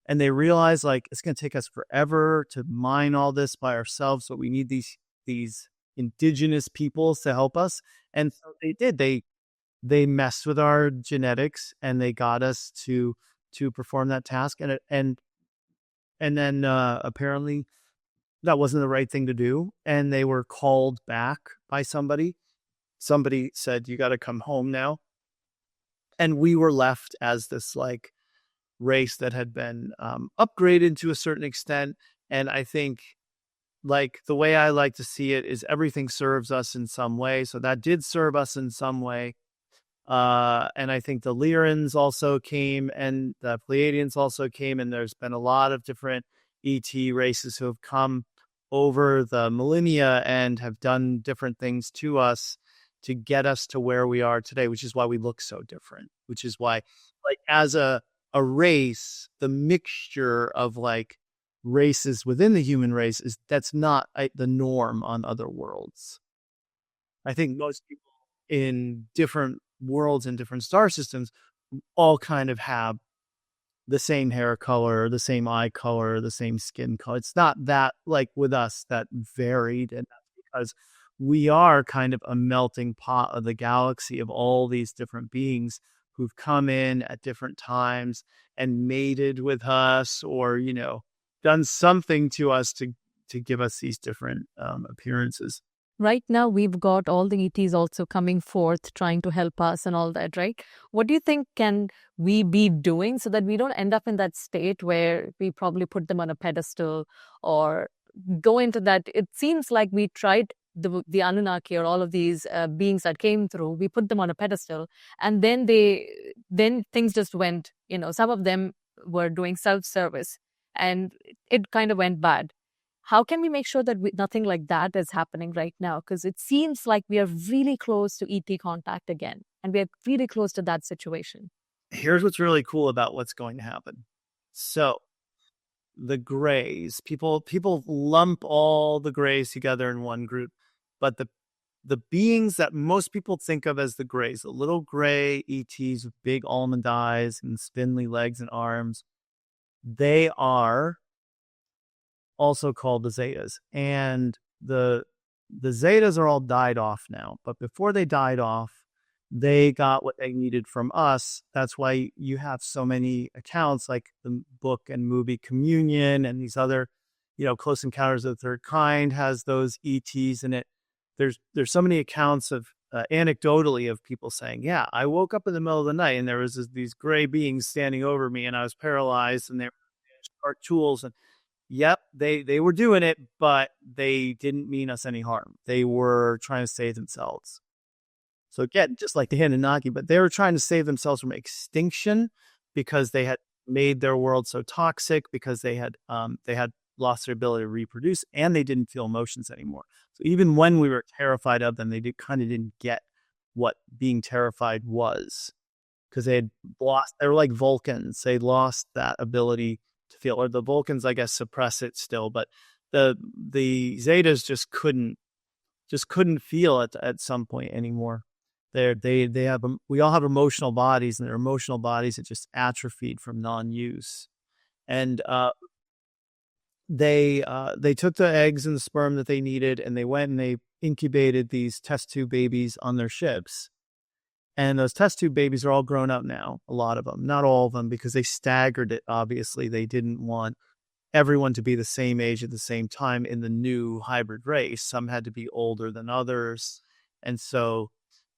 And they realized, like, it's going to take us forever to mine all this by ourselves. So we need these indigenous peoples to help us. And so they did. They messed with our genetics and they got us to perform that task. And then apparently that wasn't the right thing to do. And they were called back by somebody. Somebody said, you got to come home now. And we were left as this like race that had been upgraded to a certain extent. And I think, like, the way I like to see it is everything serves us in some way. So that did serve us in some way. And I think the Lyrans also came and the Pleiadians also came. And there's been a lot of different ET races who have come over the millennia and have done different things to us to get us to where we are today, which is why we look so different, which is why, like, as a race, the mixture of like races within the human race that's not the norm on other worlds. I think most people in different worlds and different star systems all kind of have the same hair color, the same eye color, the same skin color. It's not that, like with us, that varied. And that's because we are kind of a melting pot of the galaxy of all these different beings who've come in at different times and mated with us, or, done something to us to give us these different appearances. Right now, we've got all the ETs also coming forth, trying to help us and all that, right? What do you think can we be doing so that we don't end up in that state where we probably put them on a pedestal or go into that? It seems like we tried the Anunnaki or all of these beings that came through, we put them on a pedestal, and then things just went, some of them were doing self-service and it kind of went bad. How can we make sure that nothing like that is happening right now? Because it seems like we are really close to ET contact again, and we are really close to that situation. Here's what's really cool about what's going to happen. So the grays, people lump all the grays together in one group, but the beings that most people think of as the grays, the little gray ETs with big almond eyes and spindly legs and arms, they are also called the Zetas. And the Zetas are all died off now, but before they died off, they got what they needed from us. That's why you have so many accounts like the book and movie Communion and these other, Close Encounters of the Third Kind has those ETs in it. There's so many accounts of anecdotally of people saying, yeah, I woke up in the middle of the night and there was these gray beings standing over me and I was paralyzed and they were sharp tools. And yep, they were doing it, but they didn't mean us any harm. They were trying to save themselves. So again, just like the Anunnaki, but they were trying to save themselves from extinction because they had made their world so toxic, because they had lost their ability to reproduce, and they didn't feel emotions anymore. So even when we were terrified of them, they kind of didn't get what being terrified was, because they were like Vulcans. They lost that ability to feel, or the Vulcans, I guess, suppress it still, but the Zetas just couldn't feel it at some point anymore. We all have emotional bodies, and their emotional bodies had just atrophied from non-use. And they took the eggs and the sperm that they needed, and they went and they incubated these test tube babies on their ships. And those test tube babies are all grown up now, a lot of them, not all of them, because they staggered it. Obviously, they didn't want everyone to be the same age at the same time in the new hybrid race. Some had to be older than others. And so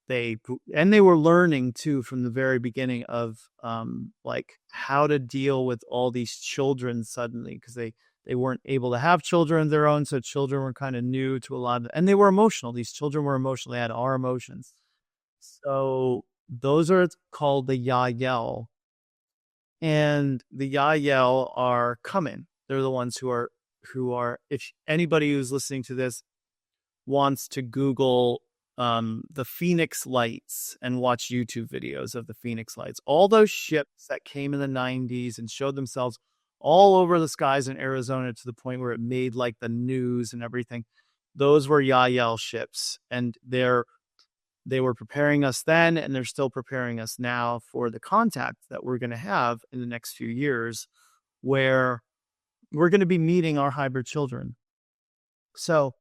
they were learning too from the very beginning of like how to deal with all these children suddenly, because they weren't able to have children of their own. So children were kind of new to a lot of them, and they were emotional. These children were emotional. They had our emotions. So those are called the Yael. And the Yael are coming. They're the ones who are, if anybody who's listening to this wants to Google the Phoenix Lights and watch YouTube videos of the Phoenix Lights, all those ships that came in the 90s and showed themselves all over the skies in Arizona to the point where it made like the news and everything, those were Yael ships. And they were preparing us then, and they're still preparing us now for the contact that we're going to have in the next few years, where we're going to be meeting our hybrid children. So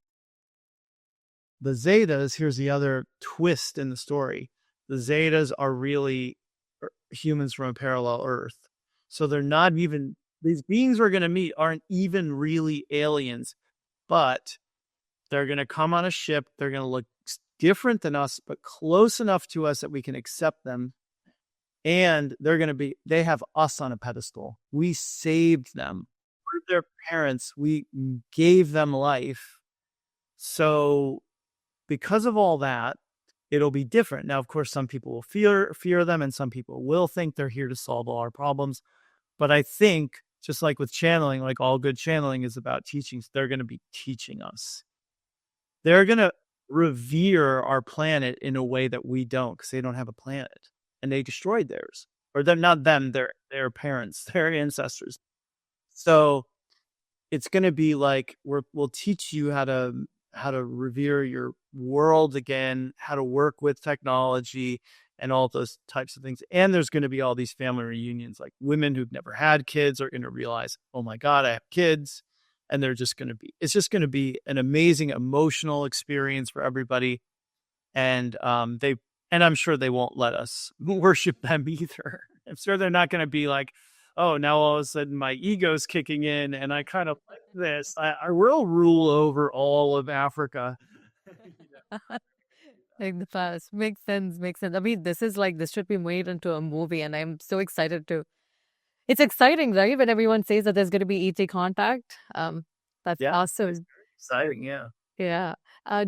the Zetas, here's the other twist in the story. The Zetas are really humans from a parallel Earth. So they're not even, these beings we're going to meet aren't even really aliens, but they're going to come on a ship. They're going to look different than us, but close enough to us that we can accept them. And they have us on a pedestal. We saved them. We're their parents. We gave them life. So because of all that, it'll be different. Now, of course, some people will fear them, and some people will think they're here to solve all our problems. But I think, just like with channeling, like all good channeling is about teachings, they're going to be teaching us. They're going to revere our planet in a way that we don't, because they don't have a planet, and they destroyed theirs. Or they're not them, their parents, their ancestors. So it's going to be like we'll teach you how to revere your world again, how to work with technology and all those types of things. And there's going to be all these family reunions, like women who've never had kids are going to realize, oh my God, I have kids. And it's just going to be an amazing emotional experience for everybody. And I'm sure they won't let us worship them either. I'm sure they're not going to be like, oh, now all of a sudden my ego's kicking in and I kind of like this. I will rule over all of Africa. Like the past. Makes sense. I mean, this should be made into a movie, and I'm so excited to. It's exciting, right? When everyone says that there's going to be ET contact. That's awesome. Exciting, yeah. Yeah.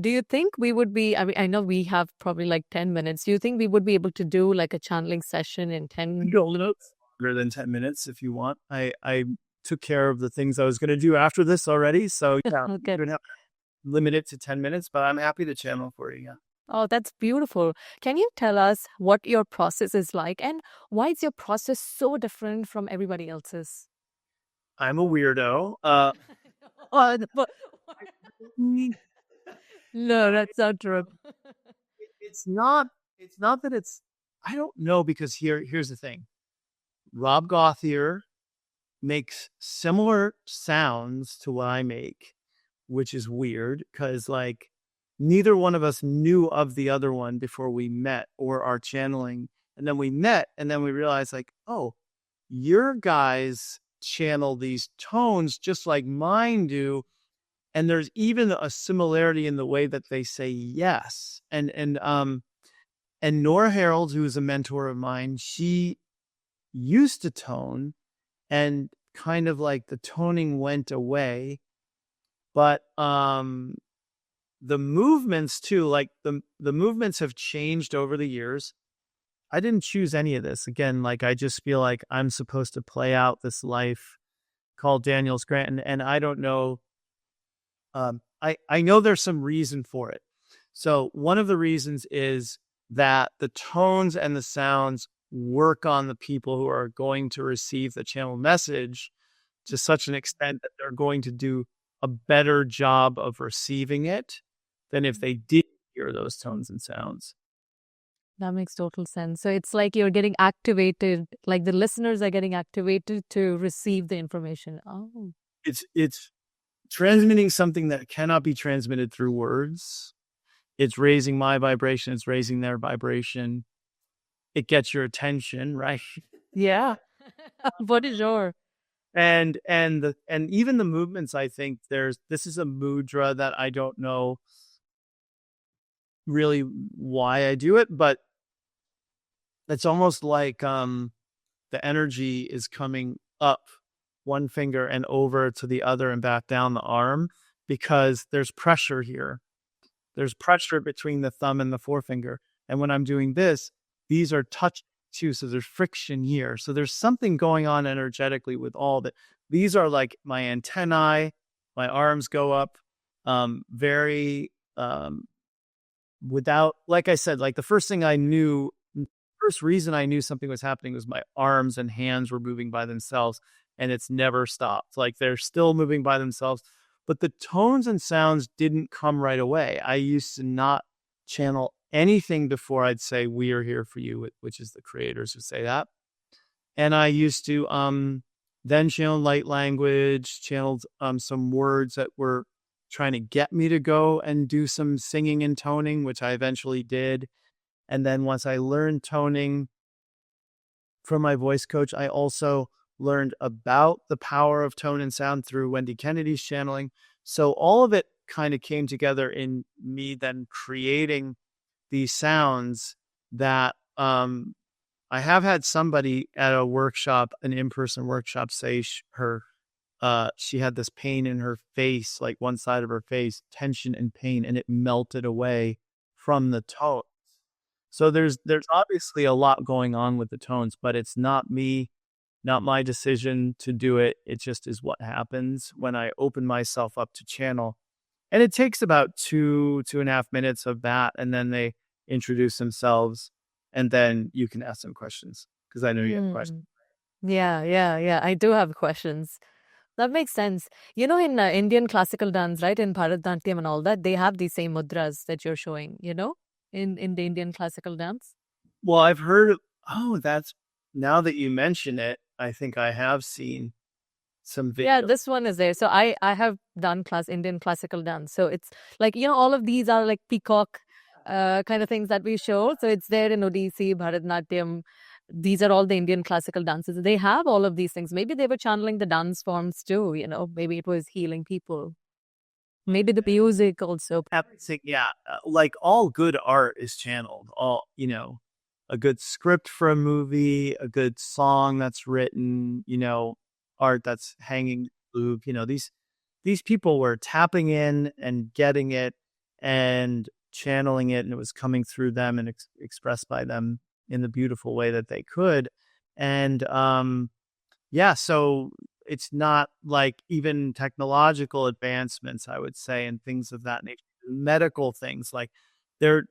Do you think we would be, I mean, I know we have probably like 10 minutes. Do you think we would be able to do like a channeling session in 10 minutes? longer than 10 minutes if you want. I took care of the things I was going to do after this already. So yeah, you Okay. don't have to limit it to 10 minutes, but I'm happy to channel for you. Yeah. Oh, that's beautiful. Can you tell us what your process is like and why is your process so different from everybody else's? I'm a weirdo. Oh, no, that's not true. It's not, that it's, I don't know, because here's the thing. Rob Gothier makes similar sounds to what I make, which is weird because like neither one of us knew of the other one before we met or our channeling. And then we met and then we realized like, oh, your guys channel these tones just like mine do. And there's even a similarity in the way that they say yes. And Nora Harold, who is a mentor of mine, she used to tone and kind of like the toning went away. But the movements too, like the movements have changed over the years. I didn't choose any of this. Again, like I just feel like I'm supposed to play out this life called Daniel Scranton, and I don't know. I know there's some reason for it. So one of the reasons is that the tones and the sounds work on the people who are going to receive the channel message to such an extent that they're going to do a better job of receiving it than if they did hear those tones and sounds. That makes total sense. So it's like you're getting activated, like the listeners are getting activated to receive the information. Oh, It's transmitting something that cannot be transmitted through words. It's raising my vibration. It's raising their vibration. It gets your attention, right? yeah. What is your? And even the movements, I think this is a mudra that I don't know really why I do it, but it's almost like the energy is coming up one finger and over to the other and back down the arm because there's pressure here. There's pressure between the thumb and the forefinger. And when I'm doing this, these are touching too. So there's friction here. So there's something going on energetically with all that. These are like my antennae, my arms go up very without, like I said, like the first reason I knew something was happening was my arms and hands were moving by themselves, and it's never stopped. Like they're still moving by themselves, but the tones and sounds didn't come right away. I used to not channel anything before I'd say, "We are here for you," which is the creators who say that. And I used to then channel light language, channeled some words that were trying to get me to go and do some singing and toning, which I eventually did. And then once I learned toning from my voice coach, I also learned about the power of tone and sound through Wendy Kennedy's channeling. So all of it kind of came together in me then creating these sounds that I have had somebody at a workshop, an in-person workshop, say she had this pain in her face, like one side of her face, tension and pain, and it melted away from the tone. So there's obviously a lot going on with the tones, but it's not me, not my decision to do it. It just is what happens when I open myself up to channel. And it takes about 2.5 minutes of that. And then they introduce themselves and then you can ask them questions because I know you have questions. Yeah. I do have questions. That makes sense. You know, in Indian classical dance, right, in Bharatanatyam and all that, they have these same mudras that you're showing, in the Indian classical dance. Well, I've heard, that's, now that you mention it, I think I have seen some videos. Yeah, this one is there. So I have done Indian classical dance. So it's like, all of these are like peacock kind of things that we show. So it's there in Odissi, Bharatanatyam. These are all the Indian classical dances. They have all of these things. Maybe they were channeling the dance forms too, maybe it was healing people. Maybe the music also. Yeah, like all good art is channeled. All, a good script for a movie, a good song that's written, art that's hanging loop. These people were tapping in and getting it and channeling it, and it was coming through them and expressed by them in the beautiful way that they could. And yeah, so it's not like even technological advancements, I would say, and things of that nature, medical things, like they're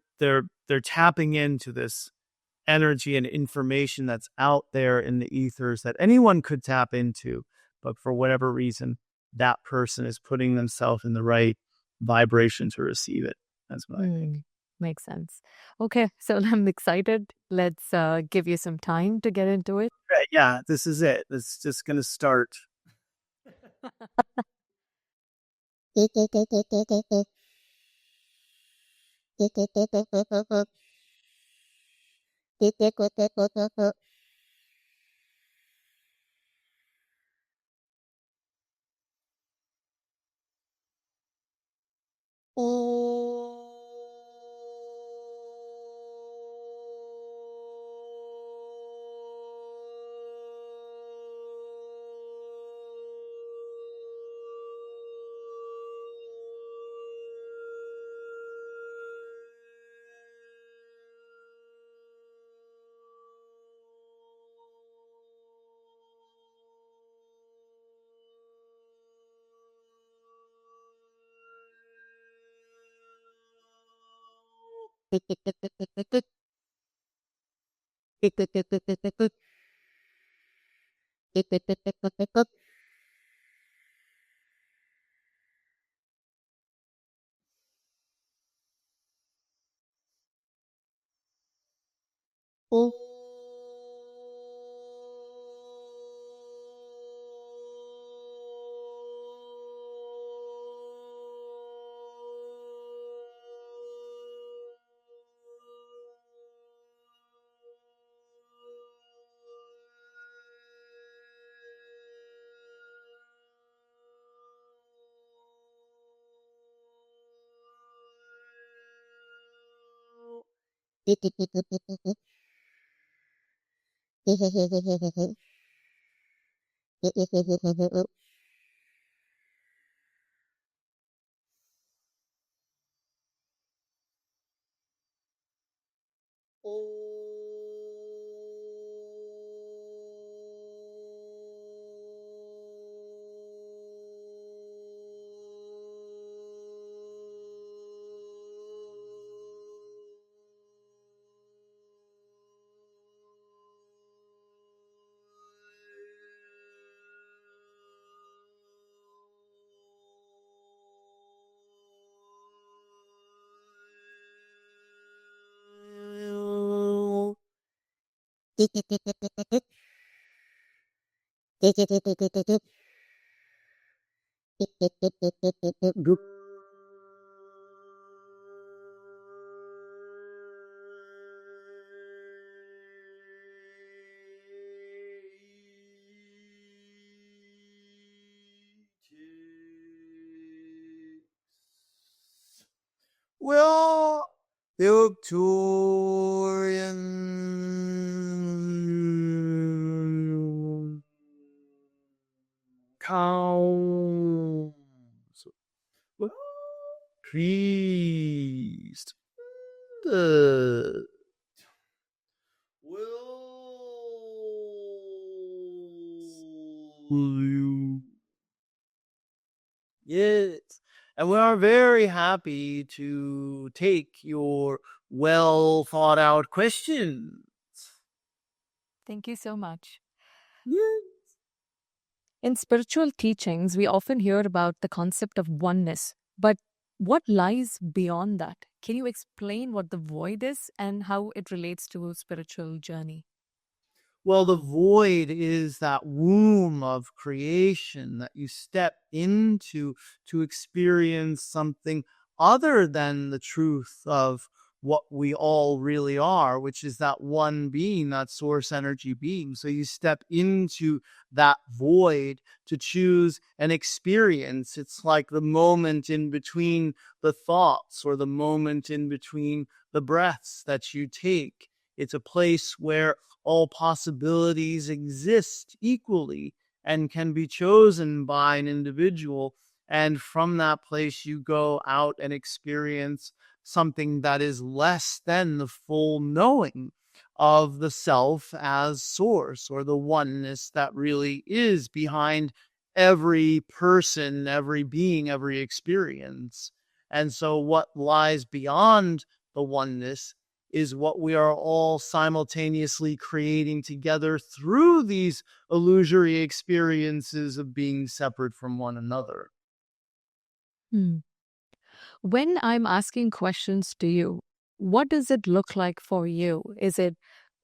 tapping into this energy and information that's out there in the ethers that anyone could tap into, but for whatever reason, that person is putting themselves in the right vibration to receive it. That's what I think. Makes sense. Okay, so I'm excited. Let's give you some time to get into it. Right, yeah, this is it. It's just gonna start. Well, the Arcturian Council. Priest. Will you? Yes. And we are very happy to take your well thought out questions. Thank you so much. Yes. In spiritual teachings, we often hear about the concept of oneness, but what lies beyond that? Can you explain what the void is and how it relates to a spiritual journey? Well, the void is that womb of creation that you step into to experience something other than the truth of what we all really are, which is that one being, that source energy being. So you step into that void to choose an experience. It's like the moment in between the thoughts or the moment in between the breaths that you take. It's a place where all possibilities exist equally and can be chosen by an individual. And from that place, you go out and experience something that is less than the full knowing of the self as source, or the oneness that really is behind every person, every being, every experience. And so, what lies beyond the oneness is what we are all simultaneously creating together through these illusory experiences of being separate from one another. Hmm. When I'm asking questions to you, what does it look like for you? Is it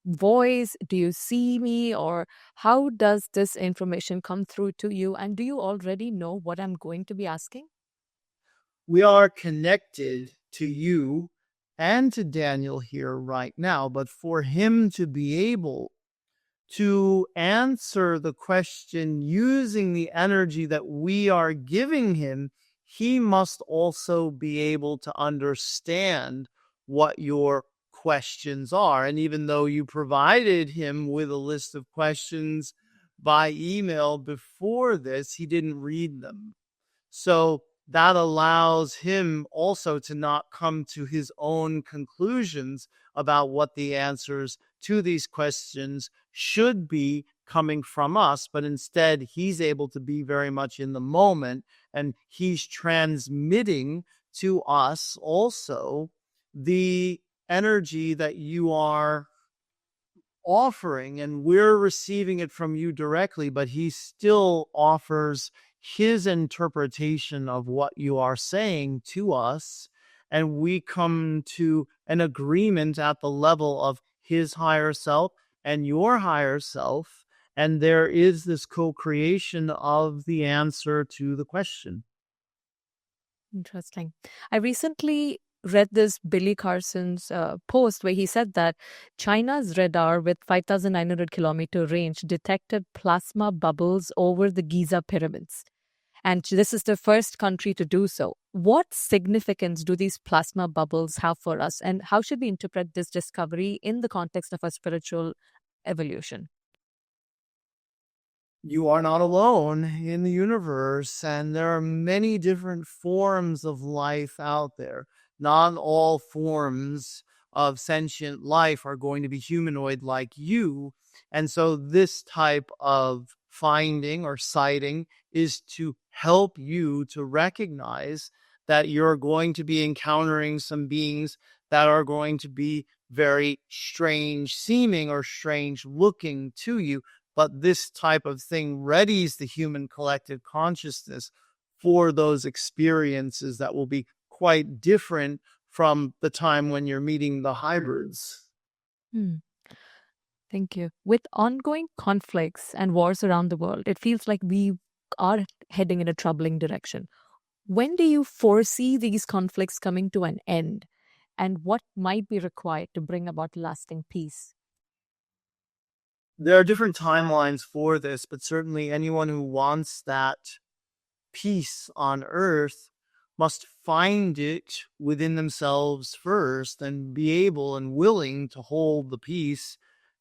voice? Do you see me? Or how does this information come through to you? And do you already know what I'm going to be asking? We are connected to you and to Daniel here right now, but for him to be able to answer the question using the energy that we are giving him, he must also be able to understand what your questions are. And even though you provided him with a list of questions by email before this, he didn't read them. So that allows him also to not come to his own conclusions about what the answers to these questions should be coming from us, but instead he's able to be very much in the moment, and he's transmitting to us also the energy that you are offering, and we're receiving it from you directly, but he still offers his interpretation of what you are saying to us. And we come to an agreement at the level of his higher self and your higher self. And there is this co creation of the answer to the question. Interesting. I recently read this Billy Carson's post where he said that China's radar with 5,900-kilometer range detected plasma bubbles over the Giza pyramids. And this is the first country to do so. What significance do these plasma bubbles have for us? And how should we interpret this discovery in the context of a spiritual evolution? You are not alone in the universe, and there are many different forms of life out there. Not all forms of sentient life are going to be humanoid like you. And so, this type of finding or sighting is to help you to recognize that you're going to be encountering some beings that are going to be very strange seeming or strange looking to you, but this type of thing readies the human collective consciousness for those experiences that will be quite different from the time when you're meeting the hybrids. Hmm. Thank you. With ongoing conflicts and wars around the world, it feels like we are heading in a troubling direction. When do you foresee these conflicts coming to an end? And what might be required to bring about lasting peace? There are different timelines for this, but certainly anyone who wants that peace on earth must find it within themselves first and be able and willing to hold the peace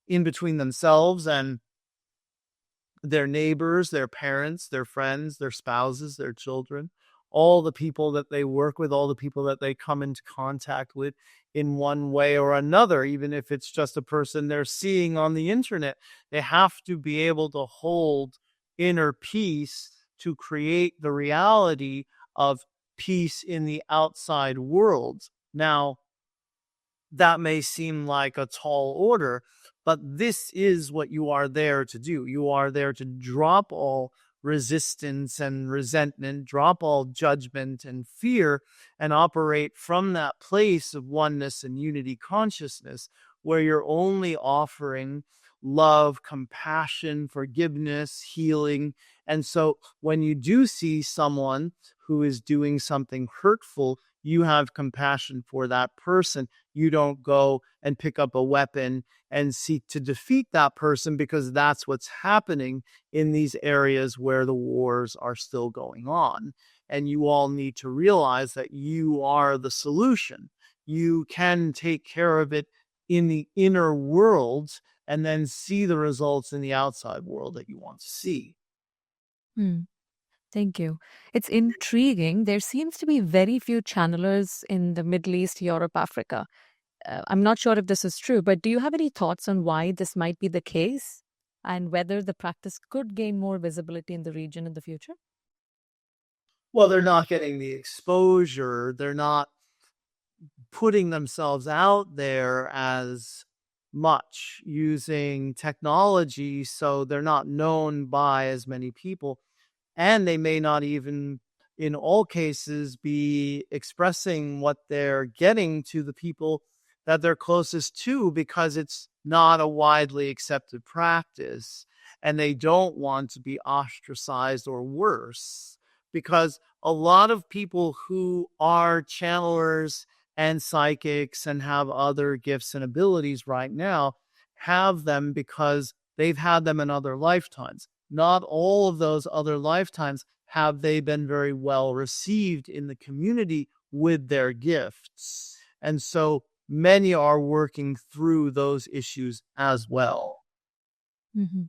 in between themselves and their neighbors, their parents, their friends, their spouses, their children, all the people that they work with, all the people that they come into contact with in one way or another, even if it's just a person they're seeing on the internet. They have to be able to hold inner peace to create the reality of peace in the outside world. Now, that may seem like a tall order, but this is what you are there to do. You are there to drop all resistance and resentment, drop all judgment and fear, and operate from that place of oneness and unity consciousness, where you're only offering love, compassion, forgiveness, healing. And so when you do see someone who is doing something hurtful, you have compassion for that person. You don't go and pick up a weapon and seek to defeat that person, because that's what's happening in these areas where the wars are still going on. And you all need to realize that you are the solution. You can take care of it in the inner world and then see the results in the outside world that you want to see. Hmm. Thank you. It's intriguing. There seems to be very few channelers in the Middle East, Europe, Africa. I'm not sure if this is true, but do you have any thoughts on why this might be the case and whether the practice could gain more visibility in the region in the future? Well, they're not getting the exposure. They're not putting themselves out there as much using technology, so they're not known by as many people. And they may not even, in all cases, be expressing what they're getting to the people that they're closest to because it's not a widely accepted practice. And they don't want to be ostracized or worse because a lot of people who are channelers and psychics and have other gifts and abilities right now have them because they've had them in other lifetimes. Not all of those other lifetimes have they been very well received in the community with their gifts. And so many are working through those issues as well. Mhm.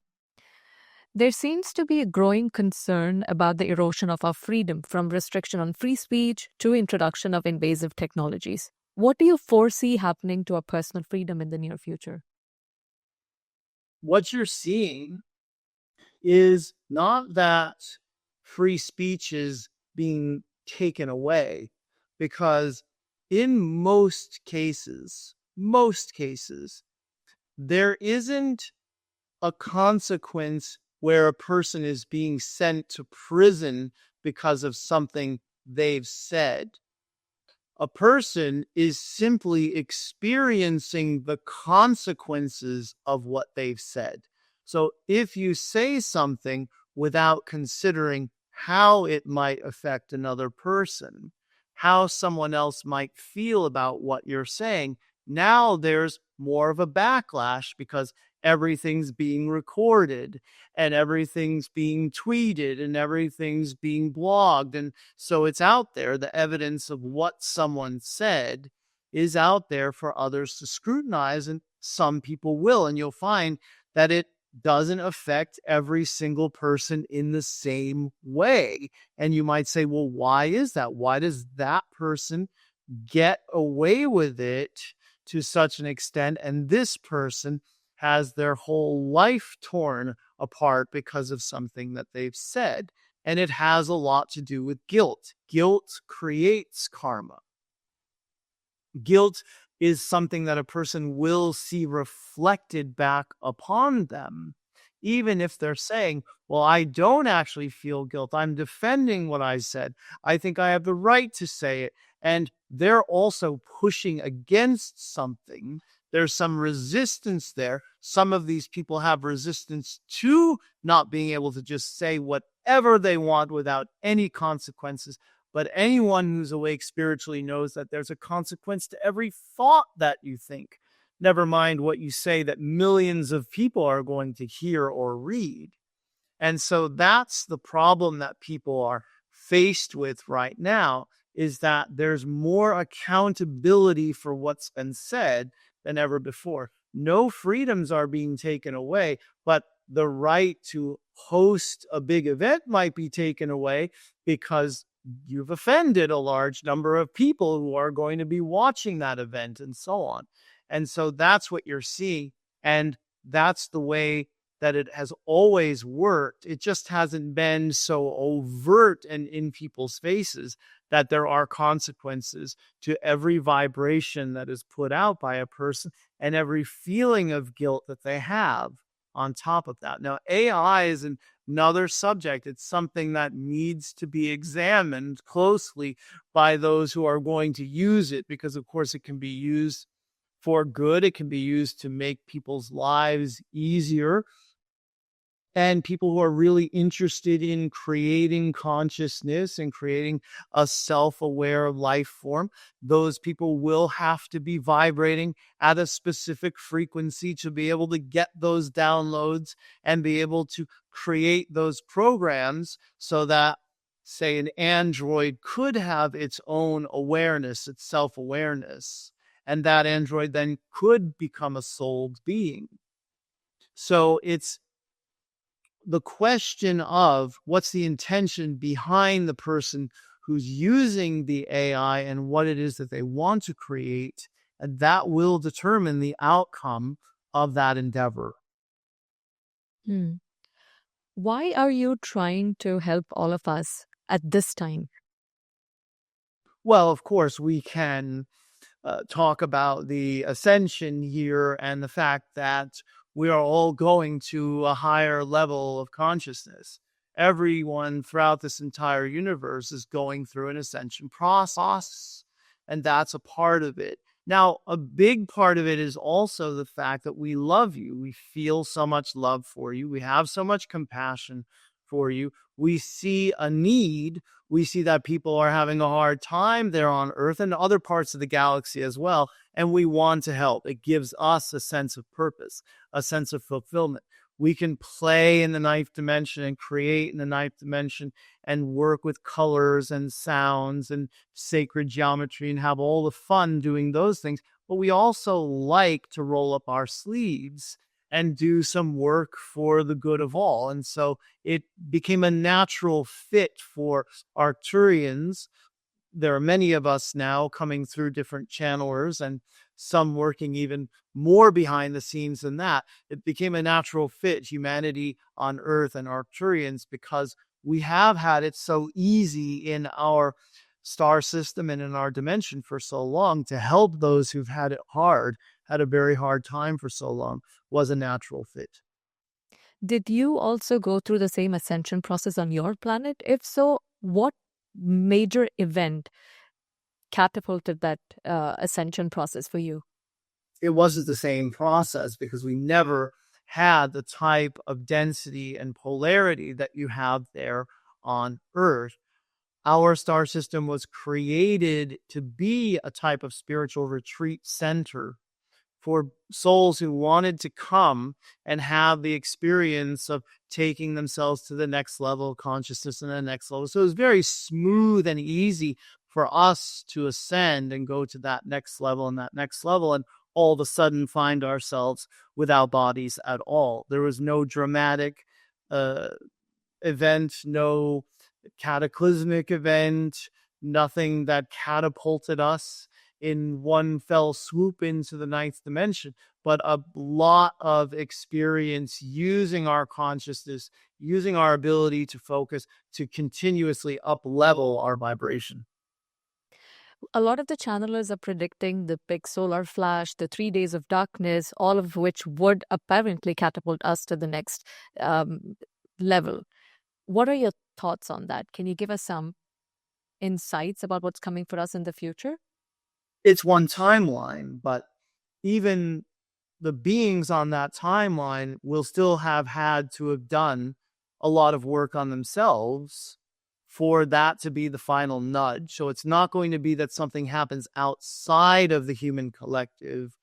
There seems to be a growing concern about the erosion of our freedom, from restriction on free speech to introduction of invasive technologies. What do you foresee happening to our personal freedom in the near future? What you're seeing is not that free speech is being taken away, because in most cases, there isn't a consequence where a person is being sent to prison because of something they've said. A person is simply experiencing the consequences of what they've said. So if you say something without considering how it might affect another person, how someone else might feel about what you're saying, now there's more of a backlash because everything's being recorded and everything's being tweeted and everything's being blogged. And so it's out there. The evidence of what someone said is out there for others to scrutinize, and some people will. And you'll find that it doesn't affect every single person in the same way. And you might say, well, why is that? Why does that person get away with it to such an extent, and this person has their whole life torn apart because of something that they've said? And it has a lot to do with guilt. Guilt creates karma. Guilt is something that a person will see reflected back upon them, even if they're saying, well, I don't actually feel guilt. I'm defending what I said. I think I have the right to say it. And they're also pushing against something. There's some resistance there. Some of these people have resistance to not being able to just say whatever they want without any consequences. But anyone who's awake spiritually knows that there's a consequence to every thought that you think, never mind what you say that millions of people are going to hear or read. And so that's the problem that people are faced with right now, is that there's more accountability for what's been said than ever before. No freedoms are being taken away, but the right to host a big event might be taken away because you've offended a large number of people who are going to be watching that event and so on. And so that's what you're seeing. And that's the way that it has always worked. It just hasn't been so overt and in people's faces that there are consequences to every vibration that is put out by a person and every feeling of guilt that they have on top of that. Now, AI is another subject. It's something that needs to be examined closely by those who are going to use it, because, of course, it can be used for good. It can be used to make people's lives easier. And people who are really interested in creating consciousness and creating a self-aware life form, those people will have to be vibrating at a specific frequency to be able to get those downloads and be able to create those programs so that, say, an android could have its own awareness, its self-awareness, and that android then could become a souled being. So it's the question of what's the intention behind the person who's using the AI and what it is that they want to create And that will determine the outcome of that endeavor. Hmm. Why are you trying to help all of us at this time? Well, of course, we can talk about the ascension here and the fact that we are all going to a higher level of consciousness. Everyone throughout this entire universe is going through an ascension process, and that's a part of it. Now, a big part of it is also the fact that we love you. We feel so much love for you. We have so much compassion for you. We see a need. We see that people are having a hard time there on Earth and other parts of the galaxy as well. And we want to help. It gives us a sense of purpose, a sense of fulfillment. We can play in the ninth dimension and create in the ninth dimension and work with colors and sounds and sacred geometry and have all the fun doing those things. But we also like to roll up our sleeves and do some work for the good of all. And so it became a natural fit for Arcturians. There are many of us now coming through different channelers and some working even more behind the scenes than that. It became a natural fit, humanity on Earth and Arcturians, because we have had it so easy in our star system and in our dimension for so long. To help those who've had it hard, had a very hard time for so long, was a natural fit. Did you also go through the same ascension process on your planet? If so, what major event catapulted that ascension process for you? It wasn't the same process because we never had the type of density and polarity that you have there on Earth. Our star system was created to be a type of spiritual retreat center for souls who wanted to come and have the experience of taking themselves to the next level of consciousness and the next level. So it was very smooth and easy for us to ascend and go to that next level and that next level, and all of a sudden find ourselves without bodies at all. There was no dramatic uh, event, no cataclysmic event, nothing that catapulted us in one fell swoop into the ninth dimension, but a lot of experience using our consciousness, using our ability to focus to continuously up level our vibration. A lot of the channelers are predicting the big solar flash, the 3 days of darkness, all of which would apparently catapult us to the next level. What are your thoughts on that? Can you give us some insights about what's coming for us in the future? It's one timeline, but even the beings on that timeline will still have had to have done a lot of work on themselves for that to be the final nudge. So it's not going to be that something happens outside of the human collective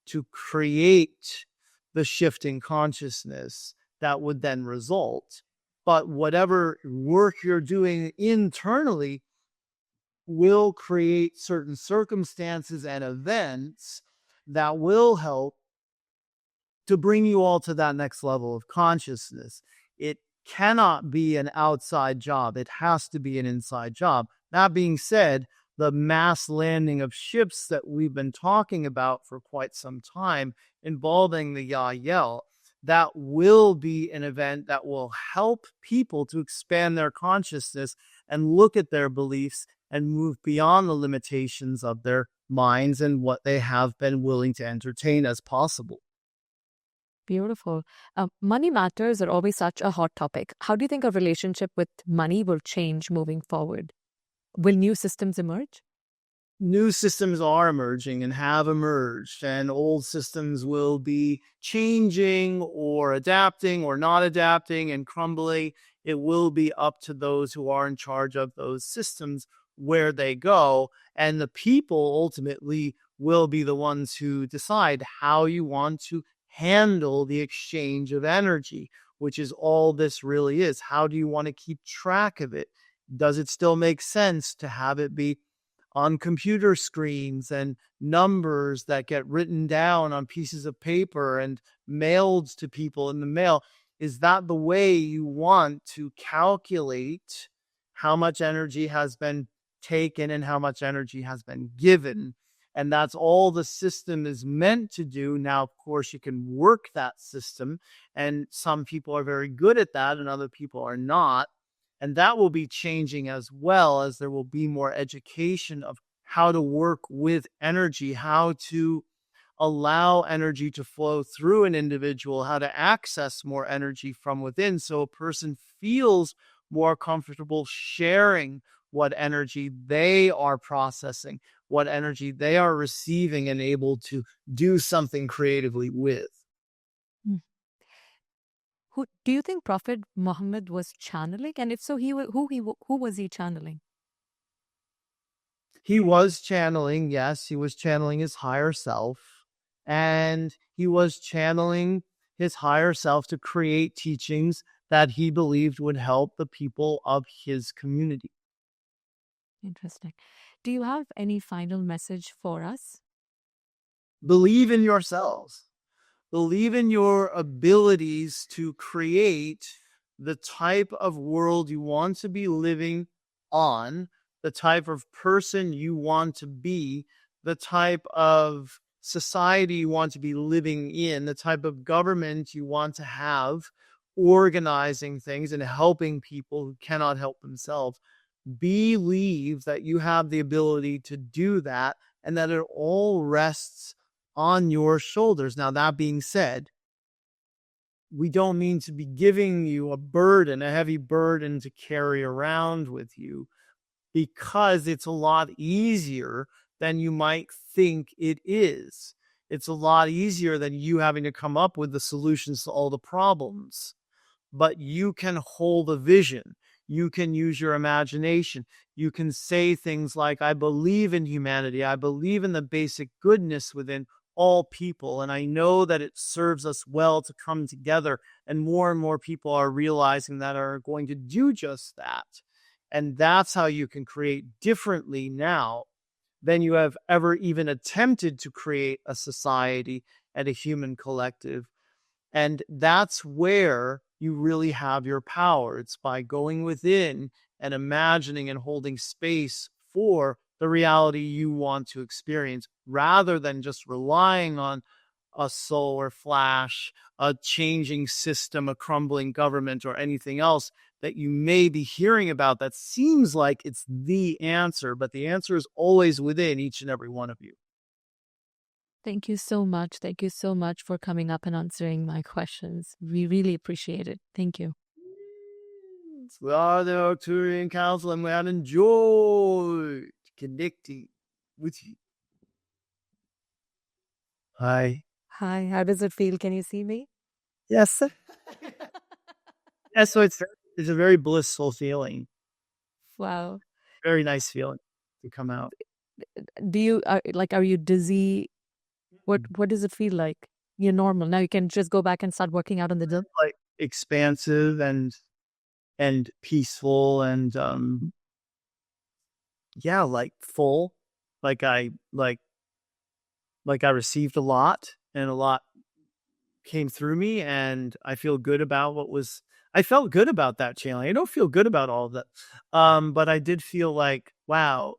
to create the shift in consciousness that would then result. But whatever work you're doing internally will create certain circumstances and events that will help to bring you all to that next level of consciousness. It cannot be an outside job. It has to be an inside job. That being said, the mass landing of ships that we've been talking about for quite some time involving the Yael, that will be an event that will help people to expand their consciousness and look at their beliefs and move beyond the limitations of their minds and what they have been willing to entertain as possible. Beautiful. Money matters are always such a hot topic. How do you think our relationship with money will change moving forward? Will new systems emerge? New systems are emerging and have emerged, and old systems will be changing or adapting or not adapting and crumbling. It will be up to those who are in charge of those systems where they go, and the people ultimately will be the ones who decide how you want to handle the exchange of energy, which is all this really is. How do you want to keep track of it? Does it still make sense to have it be on computer screens and numbers that get written down on pieces of paper and mailed to people in the mail? Is that the way you want to calculate how much energy has been taken and how much energy has been given? And that's all the system is meant to do. Now, of course, you can work that system, and some people are very good at that and other people are not. And that will be changing as well, as there will be more education of how to work with energy, how to allow energy to flow through an individual, how to access more energy from within so a person feels more comfortable sharing what energy they are processing, what energy they are receiving and able to do something creatively with. Mm. Who do you think Prophet Muhammad was channeling? And if so, who was he channeling? He was channeling, yes, he was channeling his higher self, and he was channeling his higher self to create teachings that he believed would help the people of his community. Interesting. Do you have any final message for us? Believe in yourselves. Believe in your abilities to create the type of world you want to be living on, the type of person you want to be, the type of society you want to be living in, the type of government you want to have, organizing things and helping people who cannot help themselves. Believe that you have the ability to do that and that it all rests on your shoulders. Now, that being said, we don't mean to be giving you a burden, a heavy burden to carry around with you, because it's a lot easier than you might think it is. It's a lot easier than you having to come up with the solutions to all the problems. But you can hold a vision. You can use your imagination. You can say things like, I believe in humanity. I believe in the basic goodness within all people. And I know that it serves us well to come together. And more people are realizing that are going to do just that. And that's how you can create differently now than you have ever even attempted to create a society and a human collective. And that's where you really have your power. It's by going within and imagining and holding space for the reality you want to experience, rather than just relying on a solar flash, a changing system, a crumbling government, or anything else that you may be hearing about that seems like it's the answer, but the answer is always within each and every one of you. Thank you so much. Thank you so much for coming up and answering my questions. We really appreciate it. Thank you. We are the Arcturian Council, and we have enjoyed connecting with you. Hi. Hi, how does it feel? Can you see me? Yes. So it's a very blissful feeling. Wow. Very nice feeling to come out. Do you are you dizzy? What does it feel like? You're normal. Now you can just go back and start working out on the gym. Like expansive and peaceful and yeah, like full. Like I received a lot, and a lot came through me, and I feel good about I felt good about that channeling. I don't feel good about all of that. But I did feel like, wow,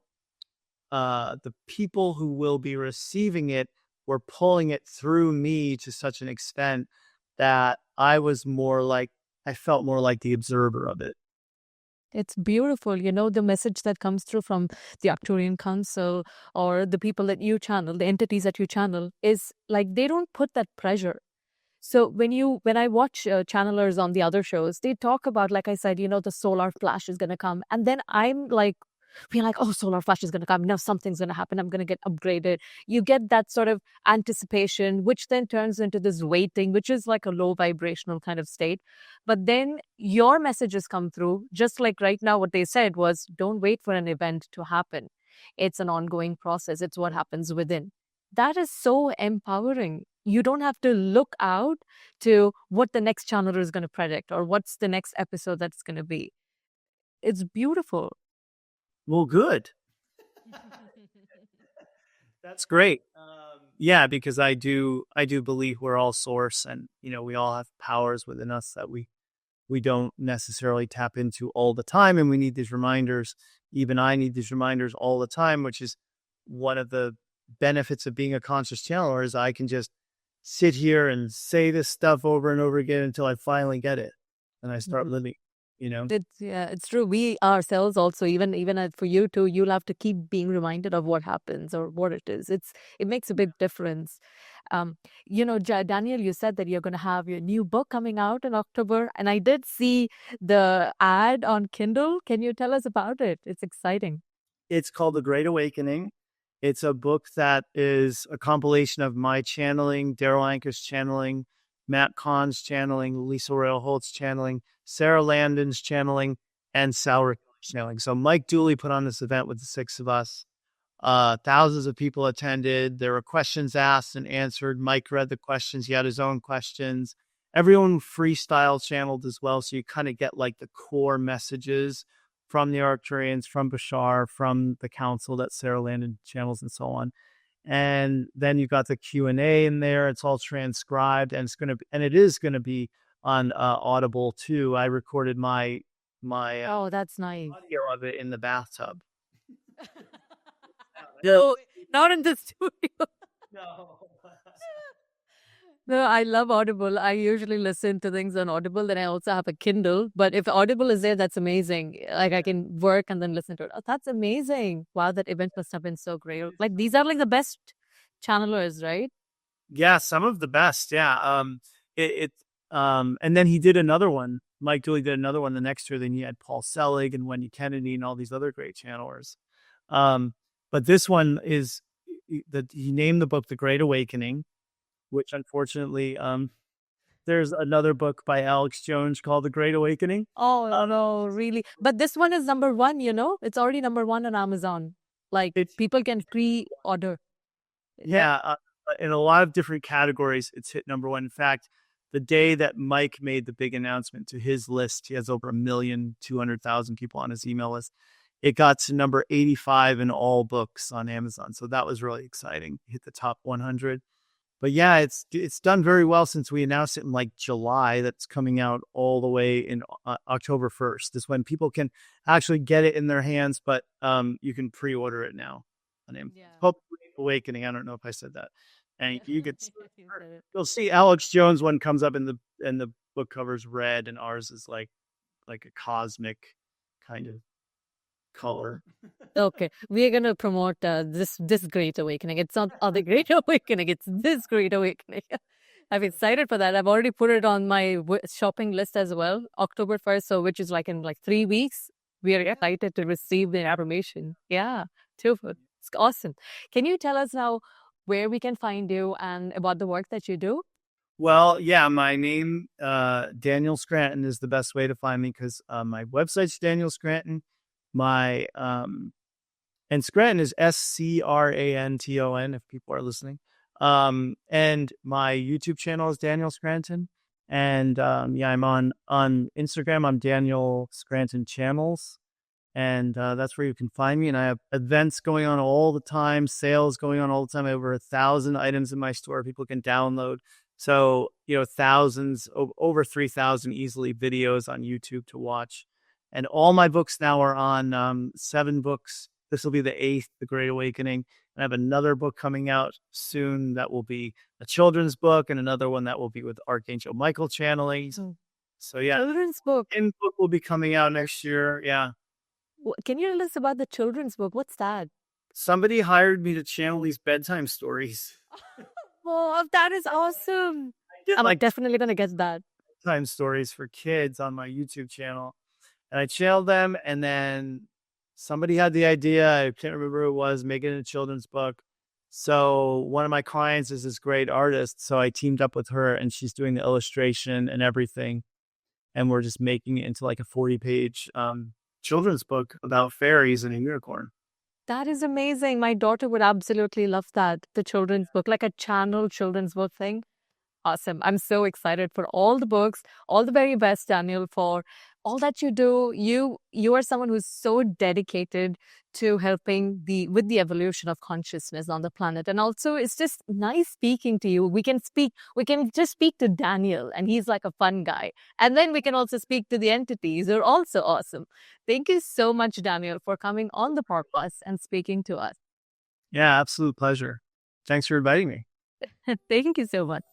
the people who will be receiving it were pulling it through me to such an extent that I felt more like the observer of it. It's beautiful. You know, the message that comes through from the Arcturian Council or the people that you channel, the entities that you channel, is like they don't put that pressure. So when I watch channelers on the other shows, they talk about, like I said, you know, the solar flash is going to come. And then I'm like, feel like, oh, solar flash is going to come. Now something's going to happen. I'm going to get upgraded. You get that sort of anticipation, which then turns into this waiting, which is like a low vibrational kind of state. But then your messages come through, just like right now, what they said was, don't wait for an event to happen. It's an ongoing process. It's what happens within. That is so empowering. You don't have to look out to what the next channeler is going to predict or what's the next episode that's going to be. It's beautiful. Well, good. That's great. Yeah, because I do believe we're all source, and we all have powers within us that we don't necessarily tap into all the time, and we need these reminders. Even I need these reminders all the time, which is one of the benefits of being a conscious channeler is I can just sit here and say this stuff over and over again until I finally get it and I start living, It's true. We ourselves also, even for you too, you'll have to keep being reminded of what happens or what it is. It makes a big difference. Daniel, you said that you're going to have your new book coming out in October, and I did see the ad on Kindle. Can you tell us about it? It's exciting. It's called The Great Awakening. It's a book that is a compilation of my channeling, Daryl Anker's channeling, Matt Kahn's channeling, Lisa Royal Holt's channeling, Sarah Landon's channeling, and Sal Rick's channeling. So Mike Dooley put on this event with the 6 of us. Thousands of people attended. There were questions asked and answered. Mike read the questions. He had his own questions. Everyone freestyle channeled as well. So you kind of get like the core messages from the Arcturians, from Bashar, from the council that Sarah Landon channels, and so on. And then you got the Q&A in there. It's all transcribed, and it is going to be on Audible too. I recorded my Oh, that's nice. audio of it in the bathtub. No, not in the studio. No. No, I love Audible. I usually listen to things on Audible. Then I also have a Kindle. But if Audible is there, that's amazing. Like I can work and then listen to it. Oh, that's amazing. Wow, that event must have been so great. Like these are like the best channelers, right? Yeah, some of the best. Yeah. And then he did another one. Mike Dooley did another one the next year. Then he had Paul Selig and Wendy Kennedy and all these other great channelers. But this one is that he named the book The Great Awakening, which unfortunately, there's another book by Alex Jones called The Great Awakening. Oh, no, really? But this one is number 1, It's already number 1 on Amazon. Like people can pre-order. Yeah. In a lot of different categories, it's hit number 1. In fact, the day that Mike made the big announcement to his list, he has over 1,200,000 people on his email list. It got to number 85 in all books on Amazon. So that was really exciting. Hit the top 100. But yeah, it's done very well since we announced it in like July. That's coming out all the way in October 1st. Is when people can actually get it in their hands, but you can pre-order it now on Amazon. Yeah. Hope Awakening. I don't know if I said that. And you could you'll see Alex Jones one comes up in the book cover's red, and ours is like a cosmic kind of color. Okay, we're gonna promote this Great Awakening. It's not the Great Awakening. It's this Great Awakening. I'm excited for that. I've already put it on my shopping list as well. October 1st, so which is like in 3 weeks. We are excited to receive the information. Yeah, too. It's awesome. Can you tell us now where we can find you and about the work that you do? Well, yeah, my name, Daniel Scranton, is the best way to find me because my website's Daniel Scranton. And Scranton is Scranton if people are listening. And my YouTube channel is Daniel Scranton. And I'm on Instagram. I'm Daniel Scranton Channels. And that's where you can find me. And I have events going on all the time, sales going on all the time. I have over 1,000 items in my store people can download. So, thousands, over 3,000 easily videos on YouTube to watch. And all my books now are on 7 books. This will be the 8th, The Great Awakening. And I have another book coming out soon that will be a children's book, and another one that will be with Archangel Michael channeling. So yeah, children's book. And book will be coming out next year. Yeah. Can you tell us about the children's book? What's that? Somebody hired me to channel these bedtime stories. Oh, that is awesome. I'm definitely going to get that. Bedtime stories for kids on my YouTube channel. And I channeled them, and then somebody had the idea. I can't remember who it was, making a children's book. So one of my clients is this great artist. So I teamed up with her, and she's doing the illustration and everything. And we're just making it into like a 40-page children's book about fairies and a unicorn. That is amazing. My daughter would absolutely love that. The children's book, like a channel children's book thing. Awesome. I'm so excited for all the books, all the very best, Daniel, for all that you do. You are someone who's so dedicated to helping with the evolution of consciousness on the planet. And also it's just nice speaking to you. We can just speak to Daniel, and he's like a fun guy. And then we can also speak to the entities. They're also awesome. Thank you so much, Daniel, for coming on the podcast and speaking to us. Yeah, absolute pleasure. Thanks for inviting me. Thank you so much.